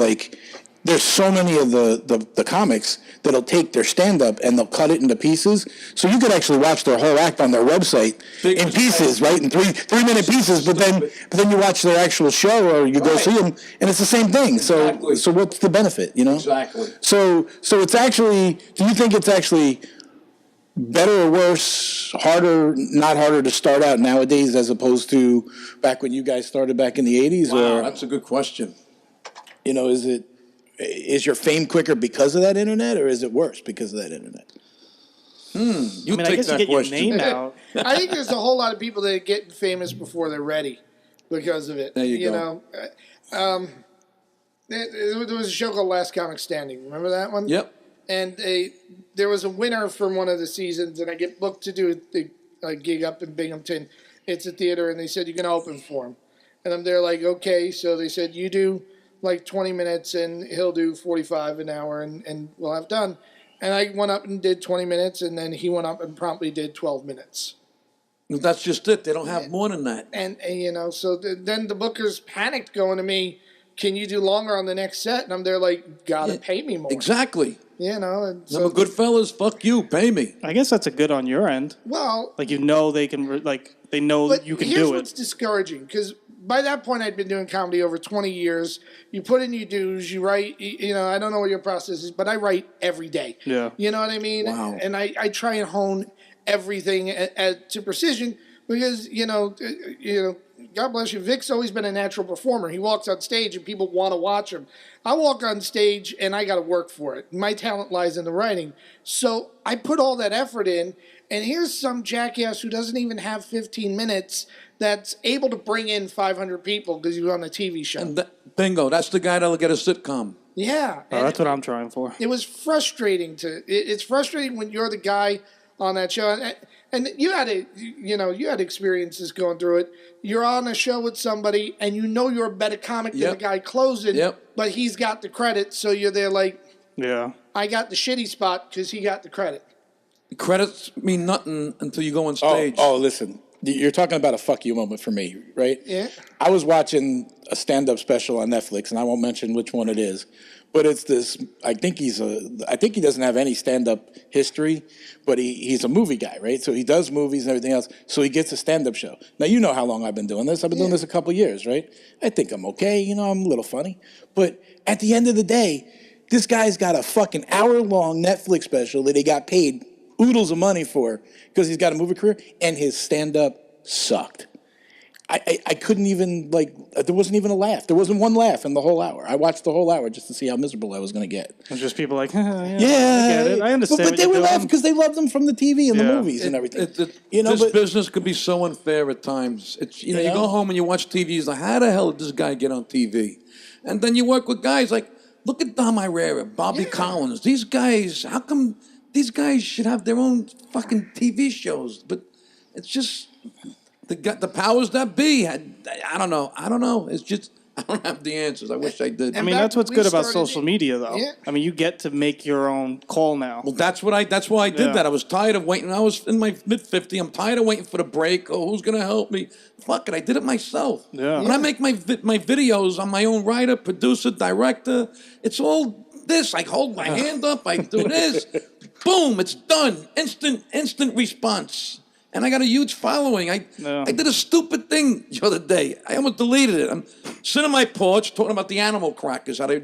there's so many of the comics that'll take their stand-up and they'll cut it into pieces. So you could actually watch their whole act on their website in pieces, right? In 3-minute pieces, but then you watch their actual show or you go see them, and it's the same thing. So so what's the benefit, Exactly. So it's actually, do you think it's actually better or worse, harder, not harder to start out nowadays as opposed to back when you guys started back in the 80s? Wow, or, that's a good question. Is your fame quicker because of that internet, or is it worse because of that internet? You I take guess that you get question. your name out. I think there's a whole lot of people that get famous before they're ready because of it. There you go. There was a show called Last Comic Standing. Remember that one? Yep. And there was a winner from one of the seasons, and I get booked to do a gig up in Binghamton. It's a theater, and they said, you're going to open for him. And I'm there like, okay. So they said, you do 20 minutes, and he'll do 45 an hour, and we'll have done. And I went up and did 20 minutes, and then he went up and promptly did 12 minutes. That's just it. They don't have more than that. And so then the bookers panicked going to me, can you do longer on the next set? And I'm there like, gotta pay me more. Exactly. And so, I'm a good fellas. Fuck you. Pay me. I guess that's a good on your end. well, They can, they know but you can here's do what's it. discouraging, because by that point I'd been doing comedy over 20 years. You put in your dues, you write, I don't know what your process is, but I write every day. Yeah. You know what I mean? Wow. And I try and hone everything to precision because, God bless you, Vic's always been a natural performer. He walks on stage and people want to watch him. I walk on stage and I got to work for it. My talent lies in the writing. So I put all that effort in, and here's some jackass who doesn't even have 15 minutes that's able to bring in 500 people because he was on a TV show. And bingo. That's the guy that'll get a sitcom. Yeah. Oh, that's what I'm trying for. It was frustrating it's frustrating when you're the guy on that show. And you had experiences going through it. You're on a show with somebody and you're a better comic than the guy closing, but he's got the credit, so you're there like, Yeah. I got the shitty spot because he got the credit. Credits mean nothing until you go on stage. Oh, listen. You're talking about a fuck you moment for me, right? Yeah. I was watching a stand-up special on Netflix, and I won't mention which one it is, but it's this. I think he doesn't have any stand-up history, but he's a movie guy, right? So he does movies and everything else. So he gets a stand-up show. Now you know how long I've been doing this. I've been doing this a couple of years, right? I think I'm okay. I'm a little funny, but at the end of the day, this guy's got a fucking hour-long Netflix special that he got paid oodles of money for because he's got a movie career, and his stand-up sucked. I couldn't even, like, there wasn't even a laugh. There wasn't one laugh in the whole hour. I watched the whole hour just to see how miserable I was going to get. It's just people like, yeah, I Yeah, get it. I understand. But they were laughing because they loved them from the TV and the Yeah. movies and everything. This but business could be so unfair at times. It's you go home and you watch TV. It's like, how the hell did this guy get on TV? And then you work with guys like, look at Dom Irera, Bobby Collins. These guys, how come these guys should have their own fucking TV shows? But it's just the powers that be. I don't know. It's just I don't have the answers. I wish I did. I mean, that's what's good about social media, though. Yeah. I mean, you get to make your own call now. Well, that's why I did that. I was tired of waiting. I was in my mid-50s. I'm tired of waiting for the break. Oh, who's going to help me? Fuck it. I did it myself. Yeah. When I make my videos, I'm my own writer, producer, director. It's all this. I hold my hand up. I do this. Boom. It's done. Instant response. And I got a huge following. I did a stupid thing the other day. I almost deleted it. I'm sitting on my porch talking about the animal crackers. How they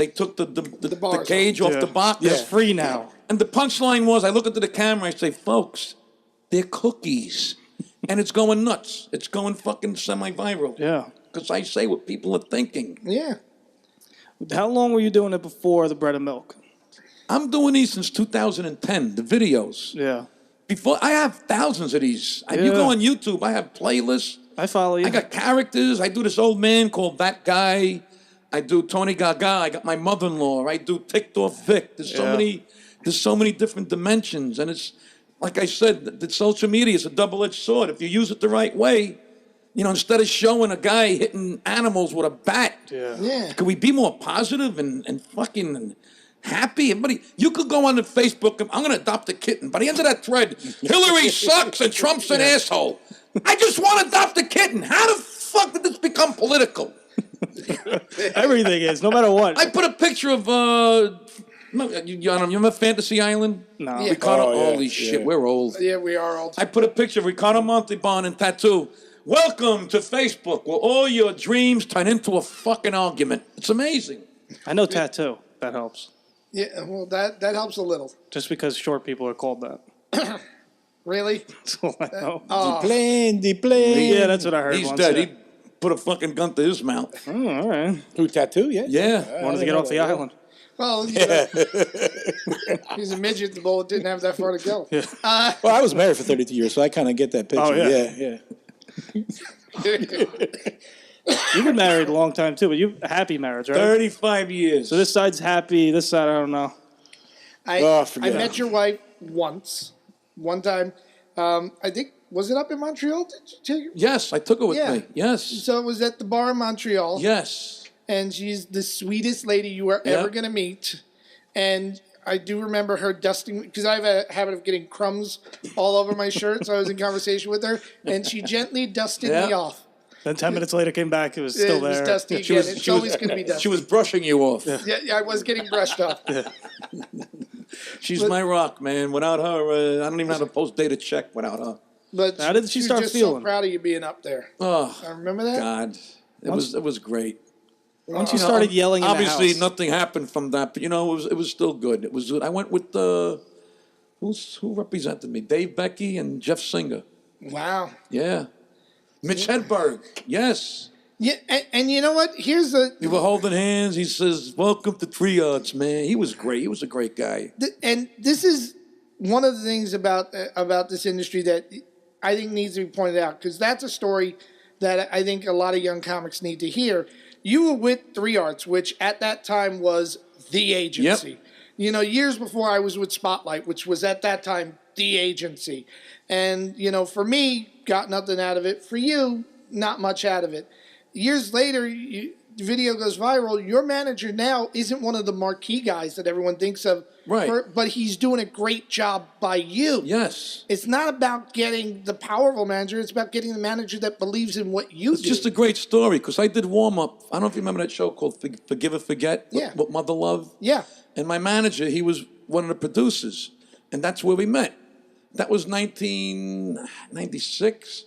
took the cage off the box. It's free now. And the punchline was, I look into the camera, I say, folks, they're cookies. And it's going nuts. It's going fucking semi-viral. Yeah. Because I say what people are thinking. Yeah. How long were you doing it before the bread and milk? I'm doing these since 2010, the videos. Yeah. Before I have thousands of these. If you go on YouTube, I have playlists. I follow you. I got characters. I do this old man called That Guy. I do Tony Gaga. I got my mother-in-law. I do Ticked Off Vic. There's so many different dimensions. And it's, like I said, the social media is a double-edged sword. If you use it the right way, instead of showing a guy hitting animals with a bat, can we be more positive and fucking happy? Everybody, you could go on the Facebook, I'm going to adopt a kitten. By the end of that thread, Hillary sucks and Trump's an asshole. I just want to adopt a kitten. How the fuck did this become political? Everything is, no matter what. I put a picture of, you remember Fantasy Island? No. Yeah. Ricardo, holy shit, we're old. Yeah, we are old. I put a picture of Ricardo Montalban and tattoo. Welcome to Facebook, where all your dreams turn into a fucking argument. It's amazing. I know tattoo. That helps. Yeah, well, that helps a little. Just because short people are called that. Really? That's all I know. the plane. Yeah, that's what I heard He's once. dead. Yeah. He put a fucking gun to his mouth. Oh, all right. Who, tattoo? Yeah. Yeah. Wanted to get off the island. Well, he's a midget. The bullet didn't have that far to go. Yeah. Well, I was married for 32 years, so I kind of get that picture. Oh, yeah. You've been married a long time, too, but a happy marriage, right? 35 years. So this side's happy, this side, I don't know. I forget met your wife one time. I think, was it up in Montreal? Did you take Yes, I took it with me. Yes. So it was at the bar in Montreal. Yes. And she's the sweetest lady you are ever going to meet. And I do remember her dusting, because I have a habit of getting crumbs all over my shirt. So I was in conversation with her, and she gently dusted me off. Then 10 minutes later came back, it was still there. It was dusty again. It's always going to be dusty. She was brushing you off. Yeah, I was getting brushed off. She's my rock, man. Without her, I don't even have to post data check without her. But How did she start just feeling? so proud of you being up there. Oh, I remember that. God. It was great. Once you started yelling in the Obviously, house. nothing happened from that, but it was still good. It was good. I went with who represented me? Dave Becky and Jeff Singer. Wow. Yeah. Mitch Hedberg. Yes. Yeah, and you know what? Here's We were holding hands. He says, "Welcome to Triage, man." He was great. He was a great guy. and this is one of the things about this industry that I think needs to be pointed out, because that's a story that I think a lot of young comics need to hear. You were with 3 Arts, which at that time was the agency. Yep. Years before I was with Spotlight, which was at that time the agency. And, for me, got nothing out of it. For you, not much out of it. Years later, the video goes viral. Your manager now isn't one of the marquee guys that everyone thinks of. Right. But he's doing a great job by you. Yes. It's not about getting the powerful manager. It's about getting the manager that believes in what you It's do. just a great story because I did warm up. I don't know if you remember that show called Forgive or Forget. Yeah. What Mother Love. Yeah. And my manager, he was one of the producers, and that's where we met. That was 1996.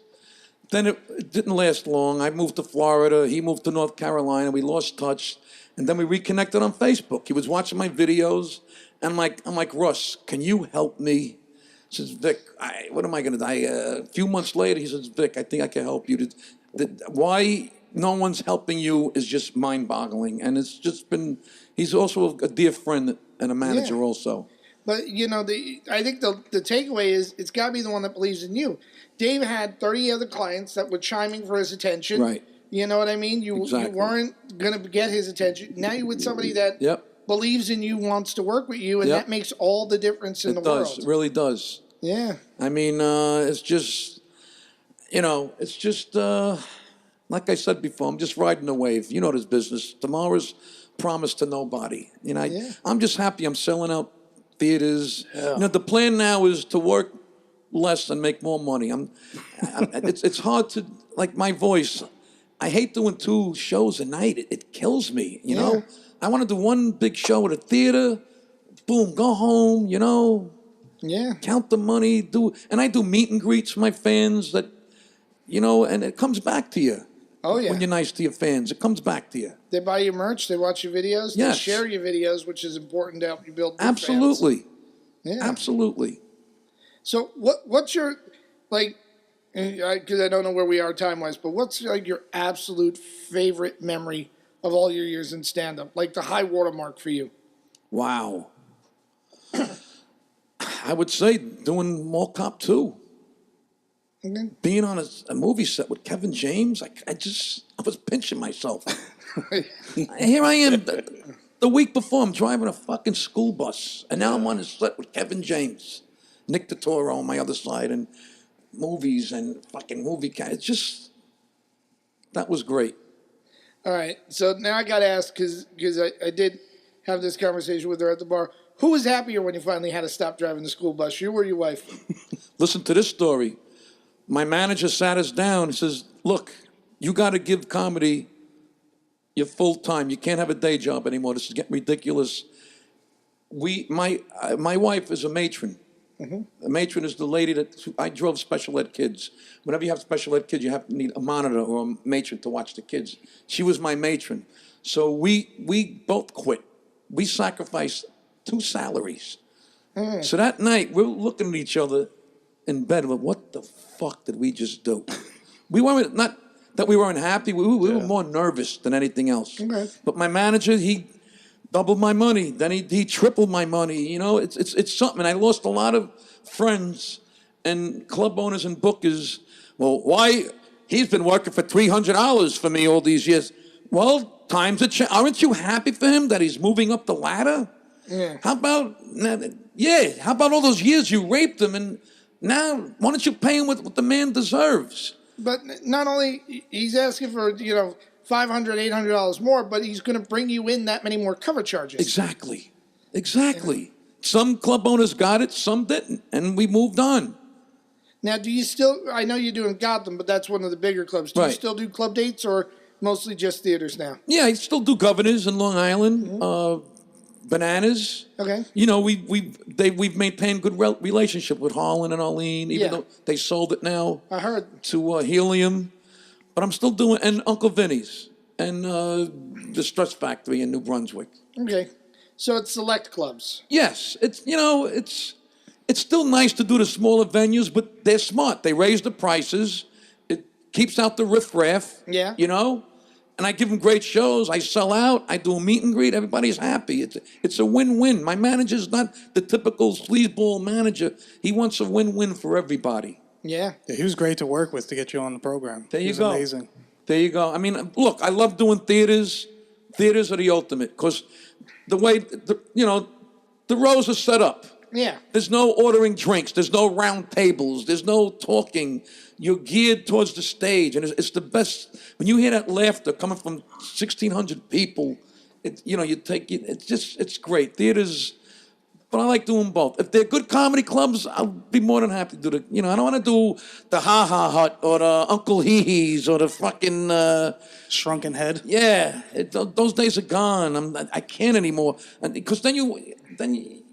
Then it didn't last long. I moved to Florida. He moved to North Carolina. We lost touch, and then we reconnected on Facebook. He was watching my videos, and I'm like, Russ, can you help me? He says, Vic, what am I going to do? A few months later, he says, Vic, I think I can help you. Why no one's helping you is just mind-boggling, and it's just been. He's also a dear friend and a manager Yeah. also. But I think the takeaway is it's got to be the one that believes in you. Dave had 30 other clients that were chiming for his attention. Right. You know what I mean? You weren't going to get his attention. Now you're with somebody that believes in you, wants to work with you, and that makes all the difference in the world. It really does. Yeah. I mean, it's just, it's just, like I said before, I'm just riding the wave. You know this business. Tomorrow's promised to nobody. I'm just happy I'm selling out theaters. Yeah. The plan now is to work less and make more money. It's hard to, like my voice, I hate doing 2 shows a night. It kills me, you know? I want to do one big show at a theater, boom, go home, Yeah. count the money, and I do meet and greets for my fans that, and it comes back to you. Oh, yeah. When you're nice to your fans, it comes back to you. They buy your merch, they watch your videos, Yes. they share your videos, which is important to help you build new Absolutely. fans. Yeah. Absolutely. So what's your, because I don't know where we are time-wise, but what's your absolute favorite memory of all your years in stand-up? Like the high watermark for you? Wow. I would say doing Mall Cop 2. Okay. Being on a movie set with Kevin James, I was pinching myself. Here I am, the week before, I'm driving a fucking school bus, and now I'm on a set with Kevin James, Nick DeToro on my other side, and movies and fucking movie cast. It's just, that was great. All right. So now I got to ask, because I did have this conversation with her at the bar. Who was happier when you finally had to stop driving the school bus, you or your wife? Listen to this story. My manager sat us down and says, look, you got to give comedy your full time. You can't have a day job anymore. This is getting ridiculous. My wife is a matron. Mm-hmm. A matron is the lady I drove special ed kids. Whenever you have special ed kids, you need a monitor or a matron to watch the kids. She was my matron. So we both quit. We sacrificed 2 salaries. Mm. So that night, we're looking at each other in bed, like, what the fuck did we just do? We weren't, not that we weren't happy, we were more nervous than anything else. Okay. But my manager, he doubled my money, then he tripled my money. It's something. I lost a lot of friends and club owners and bookers. Well, why? He's been working for $300 for me all these years. Well, times are changing. Aren't you happy for him that he's moving up the ladder? Yeah. How about all those years you raped him, and now why don't you pay him what the man deserves? But not only he's asking for $500, $800 more, but he's going to bring you in that many more cover charges. Exactly. Yeah. Some club owners got it, some didn't, and we moved on. Now, do you still? I know you're doing Gotham, but that's one of the bigger clubs. Do you still do club dates, or mostly just theaters now? Yeah, I still do Governors in Long Island. Mm-hmm. Bananas. Okay. We've maintained good relationship with Harlan and Arlene, even though they sold it now. I heard to Helium, but I'm still doing, and Uncle Vinny's and the Stress Factory in New Brunswick. Okay, so it's select clubs. Yes, it's still nice to do the smaller venues, but they're smart. They raise the prices. It keeps out the riffraff. Yeah. And I give them great shows. I sell out. I do a meet and greet. Everybody's happy. It's a win-win. My manager's not the typical sleazeball manager. He wants a win-win for everybody. Yeah. He was great to work with to get you on the program. There you He was go. amazing. There you go. I mean, look, I love doing theaters. Theaters are the ultimate because the way, the rows are set up. Yeah. There's no ordering drinks. There's no round tables. There's no talking. You're geared towards the stage, and it's the best. When you hear that laughter coming from 1,600 people, it's great. Theaters, but I like doing both. If they're good comedy clubs, I'll be more than happy to do I don't want to do the Ha Ha Hut or the Uncle Hee Hees or the fucking Shrunken Head. Yeah, those days are gone. I can't anymore, because then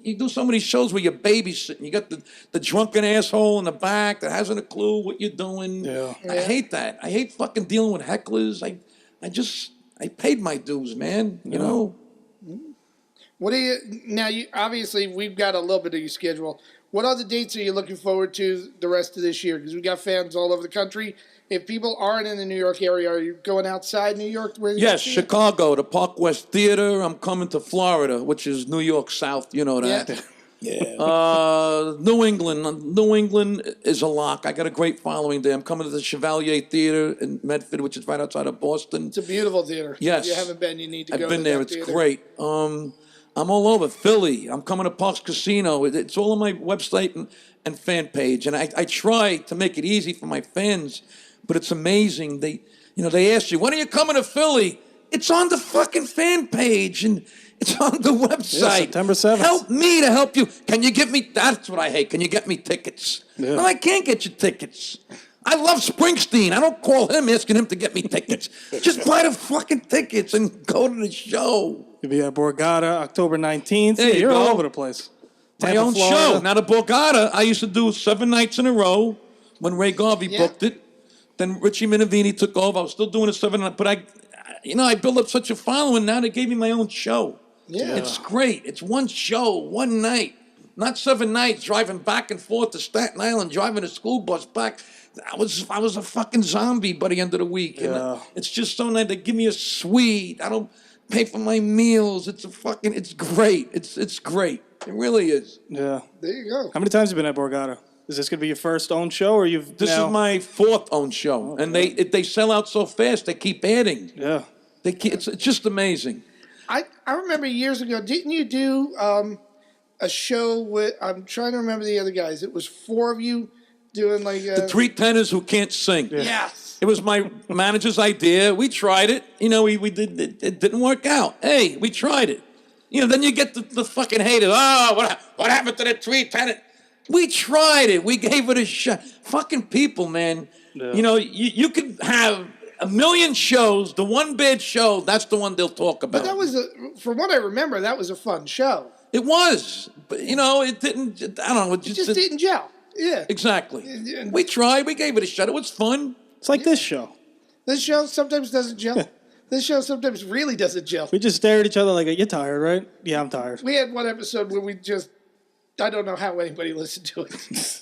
you do so many shows where you're babysitting. You got the drunken asshole in the back that hasn't a clue what you're doing. Yeah. I hate that. I hate fucking dealing with hecklers. I paid my dues, man. You know. What do you now? Obviously we've got a little bit of your schedule. What other dates are you looking forward to the rest of this year? Because we got fans all over the country. If people aren't in the New York area, are you going outside New York? Where you Yes, see it? Chicago, the Park West Theater. I'm coming to Florida, which is New York South. You know that. Yeah. Yeah. New England. New England is a lock. I got a great following there. I'm coming to the Chevalier Theater in Medford, which is right outside of Boston. It's a beautiful theater. Yes. If you haven't been, you need to go. I've been to there. that It's theater. great. I'm all over Philly. I'm coming to Parks Casino. It's all on my website and fan page. And I try to make it easy for my fans, but it's amazing. They ask you, when are you coming to Philly? It's on the fucking fan page and it's on the website. Yeah, September 7th. Help me to help you. Can you get me? That's what I hate. Can you get me tickets? Yeah. No, I can't get you tickets. I love Springsteen. I don't call him asking him to get me tickets. Just buy the fucking tickets and go to the show. You'll be at Borgata October 19th. There you You're all go. over the place. My Tampa, own Florida. show. Now, the Borgata, I used to do 7 nights in a row when Ray Garvey booked it. Then Richie Minervini took over. I was still doing it 7 nights. But I built up such a following. Now they gave me my own show. Yeah. It's great. It's one show, one night. Not 7 nights driving back and forth to Staten Island, driving a school bus back. I was a fucking zombie by the end of the week. And Yeah. it's just so nice. They give me a suite. I don't pay for my meals. It's great. It's great. It really is. Yeah. There you go. How many times have you been at Borgata? Is this going to be your first own show, or you've This now... is my 4th own show, and they sell out so fast. They keep adding. Yeah. It's just amazing. I remember years ago, didn't you do a show with, I'm trying to remember the other guys. It was 4 of you doing like a... The 3 tenors who can't sing. Yes. It was my manager's idea. We tried it. We did. It didn't work out. Hey, we tried it. Then you get the fucking haters. Oh, what happened to the 3 tenors? We tried it. We gave it a shot. Fucking people, man. Yeah. You could have a million shows. The one bad show, that's the one they'll talk about. But that was, from what I remember, that was a fun show. It was. But, it didn't, I don't know. It just didn't gel. Yeah. Exactly. Yeah. We tried. We gave it a shot. It was fun. It's like this show. This show sometimes doesn't gel. This show sometimes really doesn't gel. We just stare at each other like, you're tired, right? Yeah, I'm tired. We had one episode where we just, I don't know how anybody listened to it.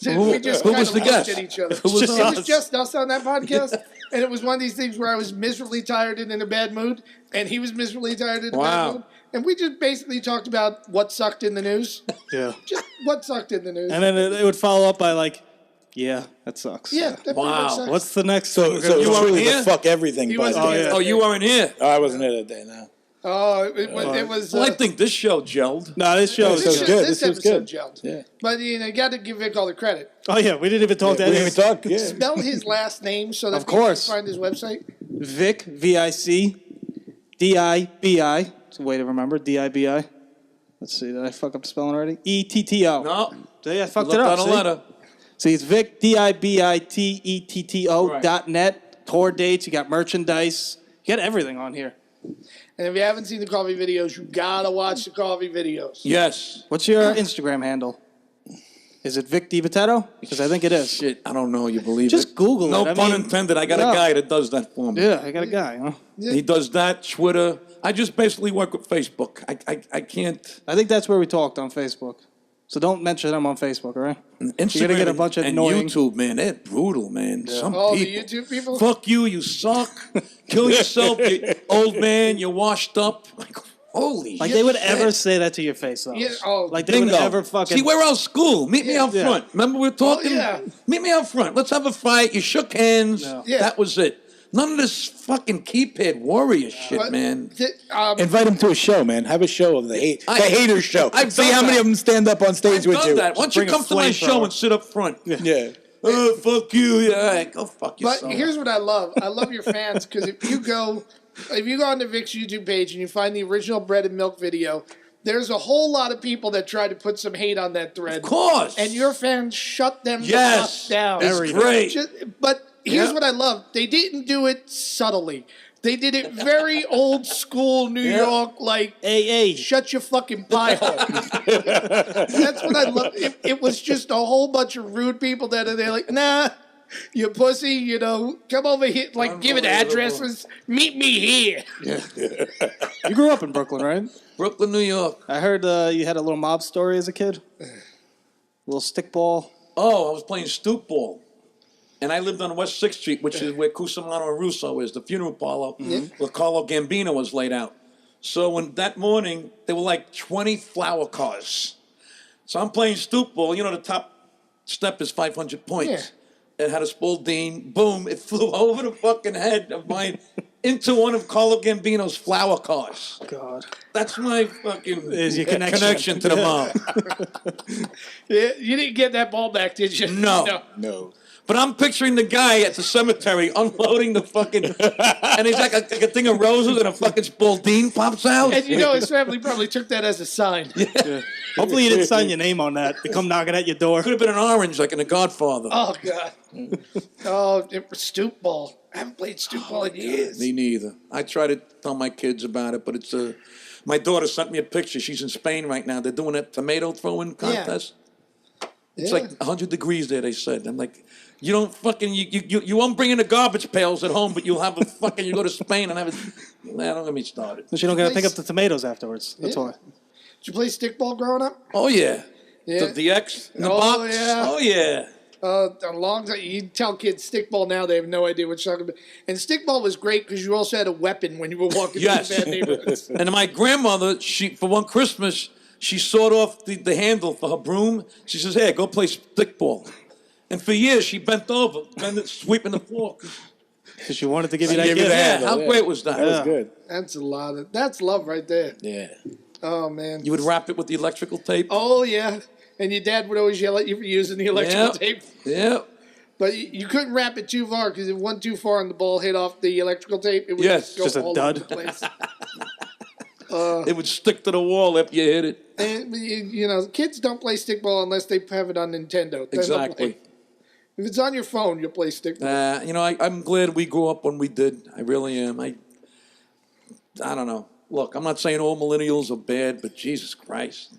Who- we just who kind was of the looked guest? at each other. Who was It us? was just us on that podcast. And it was one of these things where I was miserably tired and in a bad mood, and he was miserably tired and in a Wow. bad mood. And we just basically talked about what sucked in the news. Yeah. Just what sucked in the news. And then it would follow up by like, yeah, that sucks. Yeah, that pretty Wow. much sucks. What's the next? So thing? it's You weren't truly here? the fuck everything. He buzz. wasn't here. Oh, you weren't here. I wasn't here that day. No. Oh, it was. Well, I think this show gelled. No, this show Yeah, is so this, good. this This was episode good. gelled. Yeah. But you got to give Vic all the credit. Oh yeah, we didn't even talk We that. didn't even talk. Yeah. Spell his last name so that Of people course. can find his website. Vic Vic Dibi. It's a way to remember. Dibi. Let's see. Did I fuck up the spelling already? Etto. No. See, I fucked Looked it up. on a See? letter. See, it's Vic Dibitetto Right. .net. Tour dates. You got merchandise. You got everything on here. And if you haven't seen the coffee videos, you gotta watch the coffee videos. Yes. What's your Instagram handle? Is it Vic DiBitetto? Because I think it is. Shit, I don't know. You believe Just it? Google no it. I pun mean, intended. I got no. a guy that does that for me. Yeah, I got a guy. Huh? He does that. Twitter. I just basically work with Facebook. I can't. I think that's where we talked on Facebook. So don't mention I'm on Facebook, all right? Instagram You're gonna get a bunch of and annoying. YouTube, man. They're brutal, man. Some Oh, the people. YouTube people? Fuck you. You suck. Kill yourself. You old man. You're washed up. Like, holy Like shit. they would ever say that to your face, though. Yeah, oh, like they Bingo. would ever fucking. See, we're out school. Meet me out Yeah. front. Remember we were talking? yeah. Meet me out front. Let's have a fight. You shook hands. No. Yeah. That was it. None of this fucking keypad warrior shit, But man. Invite him to a show, man. Have a show of the haters show. I've See done how many that. of them stand up on stage I've with done you. that. Why don't you Bring a come to my show flamethrower. and sit up front? Yeah. Oh, fuck you. Yeah, all right, go fuck But yourself. here's what I love. I love your fans because if you go onto Vic's YouTube page and you find the original bread and milk video, there's a whole lot of people that try to put some hate on that thread. Of course. And your fans shut them the Yes. fuck down. It's great. But here's Yeah. what I love. They didn't do it subtly. They did it very old school New York, like, Hey. shut your fucking pie hole. That's what I love. It was just a whole bunch of rude people that are there like, nah, you pussy, come over here, like, give it addresses, meet me here. You grew up in Brooklyn, right? Brooklyn, New York. I heard you had a little mob story as a kid. little stickball. Oh, I was playing stoop ball. And I lived on West 6th Street, which is where Cusimano and Russo is, the funeral parlor where Carlo Gambino was laid out. So when that morning, there were like 20 flower cars. So I'm playing stoop ball. You know, the top step is 500 points. It had a Spalding. Boom, it flew over the fucking head of mine into one of Carlo Gambino's flower cars. God. That's my fucking Is your connection to the mom. Yeah, you didn't get that ball back, did you? No. But I'm picturing the guy at the cemetery unloading the fucking, and he's like a thing of roses and a fucking Spalding pops out. And you know his family probably took that as a sign. Yeah. Hopefully you didn't sign your name on that. They come knocking at your door. Could have been an orange like in The Godfather. Oh, God. Oh, it was stoop ball. I haven't played stoop ball in years. Me neither. I try to tell my kids about it, but it's my daughter sent me a picture. She's in Spain right now. They're doing a tomato throwing contest. It's like 100 degrees there, they said. I'm like, you don't fucking, you won't bring in the garbage pails at home, but you'll have a fucking, you go to Spain and have it. Nah, don't get me started. But you don't got to pick up the tomatoes afterwards. That's why. Did you play stickball growing up? Oh, yeah. Yeah. The X in the Oh, box. yeah. Oh, yeah. A long time. You tell kids stickball now, they have no idea what you're talking about. And stickball was great because you also had a weapon when you were walking Yes. through bad neighborhoods. And my grandmother, for one Christmas, she sawed off the handle for her broom. She says, hey, go play stickball. And for years, she bent over, sweeping the floor. Because you wanted to give you She that gave you gift. that. How great was that? That was good. That's love right there. Yeah. Oh, man. You would wrap it with the electrical tape. Oh, yeah. And your dad would always yell at you for using the electrical tape. Yeah. But you couldn't wrap it too far because if it went too far and the ball hit off the electrical tape, it would just go just a all dud. over the place. It would stick to the wall after you hit it. And, you know, kids don't play stickball unless they have it on Nintendo. Then they'll Exactly. play. If it's on your phone, you'll play stickball. You know, I'm glad we grew up when we did. I really am. I don't know. Look, I'm not saying all millennials are bad, but Jesus Christ,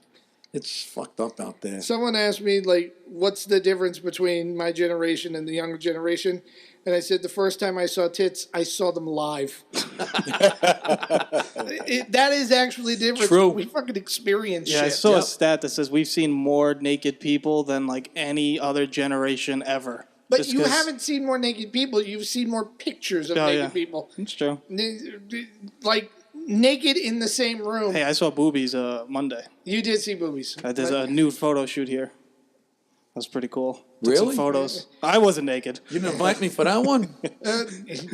it's fucked up out there. Someone asked me, like, what's the difference between my generation and the younger generation? And I said, the first time I saw tits, I saw them live. That is actually the difference. True. We fucking experience Yeah, shit. I saw a stat that says we've seen more naked people than like any other generation ever. But Just you 'cause- haven't seen more naked people. You've seen more pictures of naked people. It's true. Like, naked in the same room. Hey, I saw boobies Monday. You did see boobies. There's a nude photo shoot here. That's pretty cool. Took Really? some photos. I wasn't naked. You didn't invite me for that one?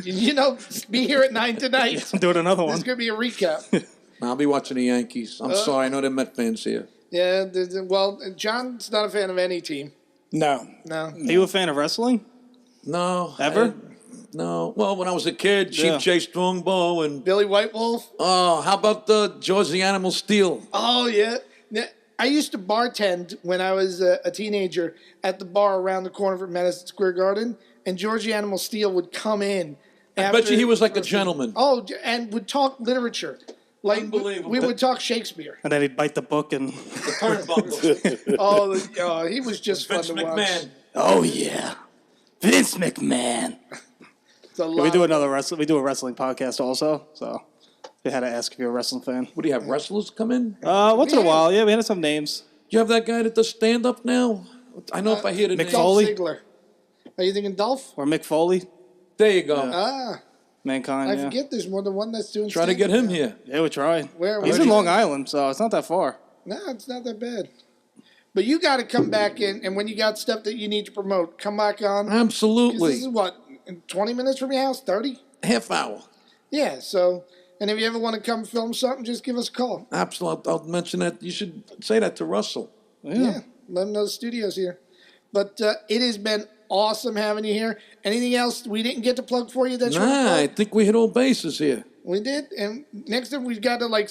You know, be here at 9 tonight. I'm doing another There's one. going to be a recap. I'll be watching the Yankees. I'm sorry. I know they're Met fans here. Yeah, well, John's not a fan of any team. No. No. Are you a fan of wrestling? No. Ever? No. Well, when I was a kid, Chief Yeah. J. Strongbow and, Billy White Wolf? oh, how about George the Animal Steel? Oh, yeah. I used to bartend when I was a teenager at the bar around the corner from Madison Square Garden, and George the Animal Steel would come in. I bet you he was like a gentleman. Oh, and would talk literature. Like, Unbelievable. we would talk Shakespeare. And then he'd bite the book and. Oh, he was just Vince fun to watch. McMahon. Oh yeah, Vince McMahon. It's a We lot do of- another wrestling. We do a wrestling podcast also. So they had to ask if you're a wrestling fan. What do you have, wrestlers come in? Once in a Yeah. while, yeah, we had some names. You have that guy that does stand up now? I know if I hear the Mick name. Dolph Foley? Ziggler. Are you thinking Dolph? Or Mick Foley, There you go. Mankind. I yeah. forget there's more than one that's doing Try to get stand-up him now. here. Yeah, we're trying. Where- He's where'd in you- Long Island, so it's not that far. No, it's not that bad. But you got to come back in, and when you got stuff that you need to promote, come back on. 'Cause Absolutely. This is what, in 20 minutes from your house? 30? Half hour. Yeah, so, and if you ever want to come film something, just give us a call. Absolutely. I'll mention that. You should say that to Russell. Yeah, let them know the studio's here. But it has been awesome having you here. Anything else we didn't get to plug for you that you want to Nah, I plug? think we hit all bases here. We did, and next time we've got to, like,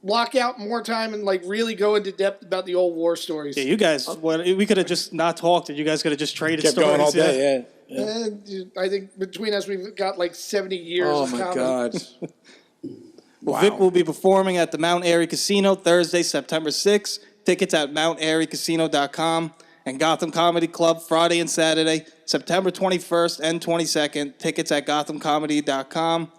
block out more time and, like, really go into depth about the old war stories. Yeah, you guys. We could have just not talked, and you guys could have just traded Kept stories. going all day, yeah. And I think between us, we've got like 70 years Oh, of my comedy. God. Well, Vic will be performing at the Mt Airy Casino Thursday, September 6th. Tickets at MountAiryCasino.com. And Gotham Comedy Club Friday and Saturday, September 21st and 22nd. Tickets at GothamComedy.com.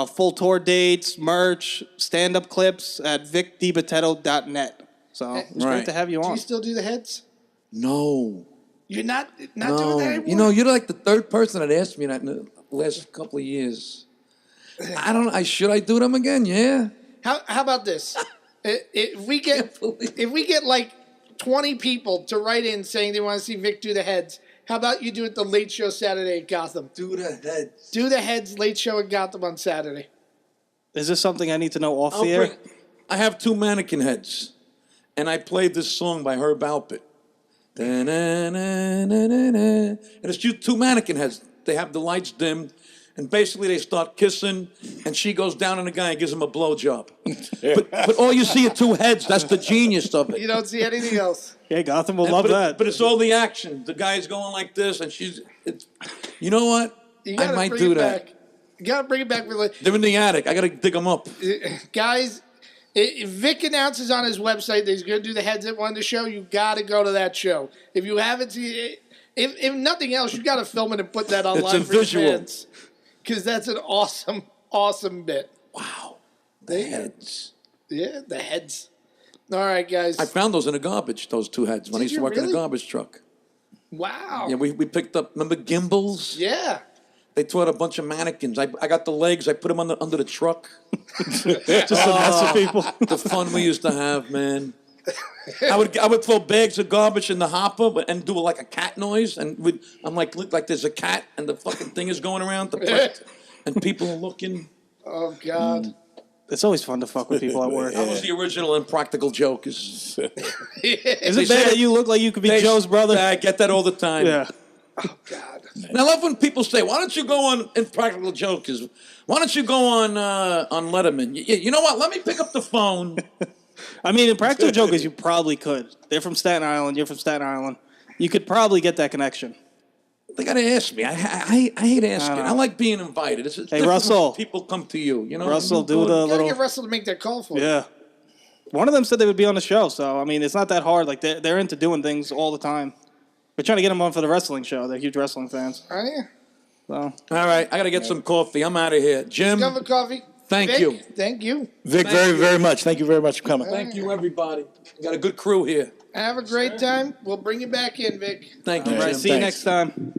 Full tour dates, merch, stand-up clips at VicDiBitetto.net. So it's Right. great to have you Do on. you still do the heads? No. You're not doing that No. anymore? You know, you're like the third person that asked me that in the last couple of years. Should I do them again? Yeah. How about this? If we get like 20 people to write in saying they want to see Vic do the heads, how about you do it the late show Saturday at Gotham? Do the heads. Do the heads late show at Gotham on Saturday. Is this something I need to know off the air? I have 2 mannequin heads, and I played this song by Herb Alpert. And it's just 2 mannequin heads. They have the lights dimmed, and basically they start kissing, and she goes down on the guy and gives him a blowjob. but all you see are 2 heads. That's the genius of it. You don't see anything else. Yeah, Gotham will love that. But it's all the action. The guy's going like this, and you know what? You I gotta might bring do it that. back. You gotta bring it back. They're in the attic. I gotta dig them up. Guys, if Vic announces on his website that he's going to do the heads at one of the show, you got to go to that show. If you haven't seen it, if nothing else, you got to film it and put that online for your fans. Because that's an awesome, awesome bit. Wow. The heads. Yeah, the heads. All right, guys. I found those in the garbage, those 2 heads, when I used to work in a garbage truck. Wow. Yeah, we picked up, remember gimbals? Yeah. They taught a bunch of mannequins. I got the legs. I put them under the truck. Just to mess with people. The fun we used to have, man. I would throw bags of garbage in the hopper and do like a cat noise, and I'm like, look like there's a cat, and the fucking thing is going around, and people are looking. Oh God. It's always fun to fuck with people at work. I was the original Impractical Jokers. Is it bad that you look like you could be Joe's brother? I get that all the time. Yeah. Oh God. And I love when people say, "Why don't you go on Impractical Jokers? Why don't you go on Letterman?" You know what? Let me pick up the phone. I mean, in Practical Jokers, you probably could. They're from Staten Island. You're from Staten Island. You could probably get that connection. They gotta ask me. I hate asking. I like being invited. It's different Russell. when people come to you. You know, Russell, do the You gotta little. get Russell to make that call for you. Yeah. One of them said they would be on the show, so I mean, it's not that hard. Like they're into doing things all the time. We're trying to get them on for the wrestling show. They're huge wrestling fans. Are you? So All right, I gotta get some coffee. I'm out of here, Jim. Discover Coffee. Thank Vic, you. Thank you. Vic, very, very much. Thank you very much for coming. Thank you, everybody. We got a good crew here. Have a great time. We'll bring you back in, Vic. Thank you, all right, Jim. see you Thanks. next time.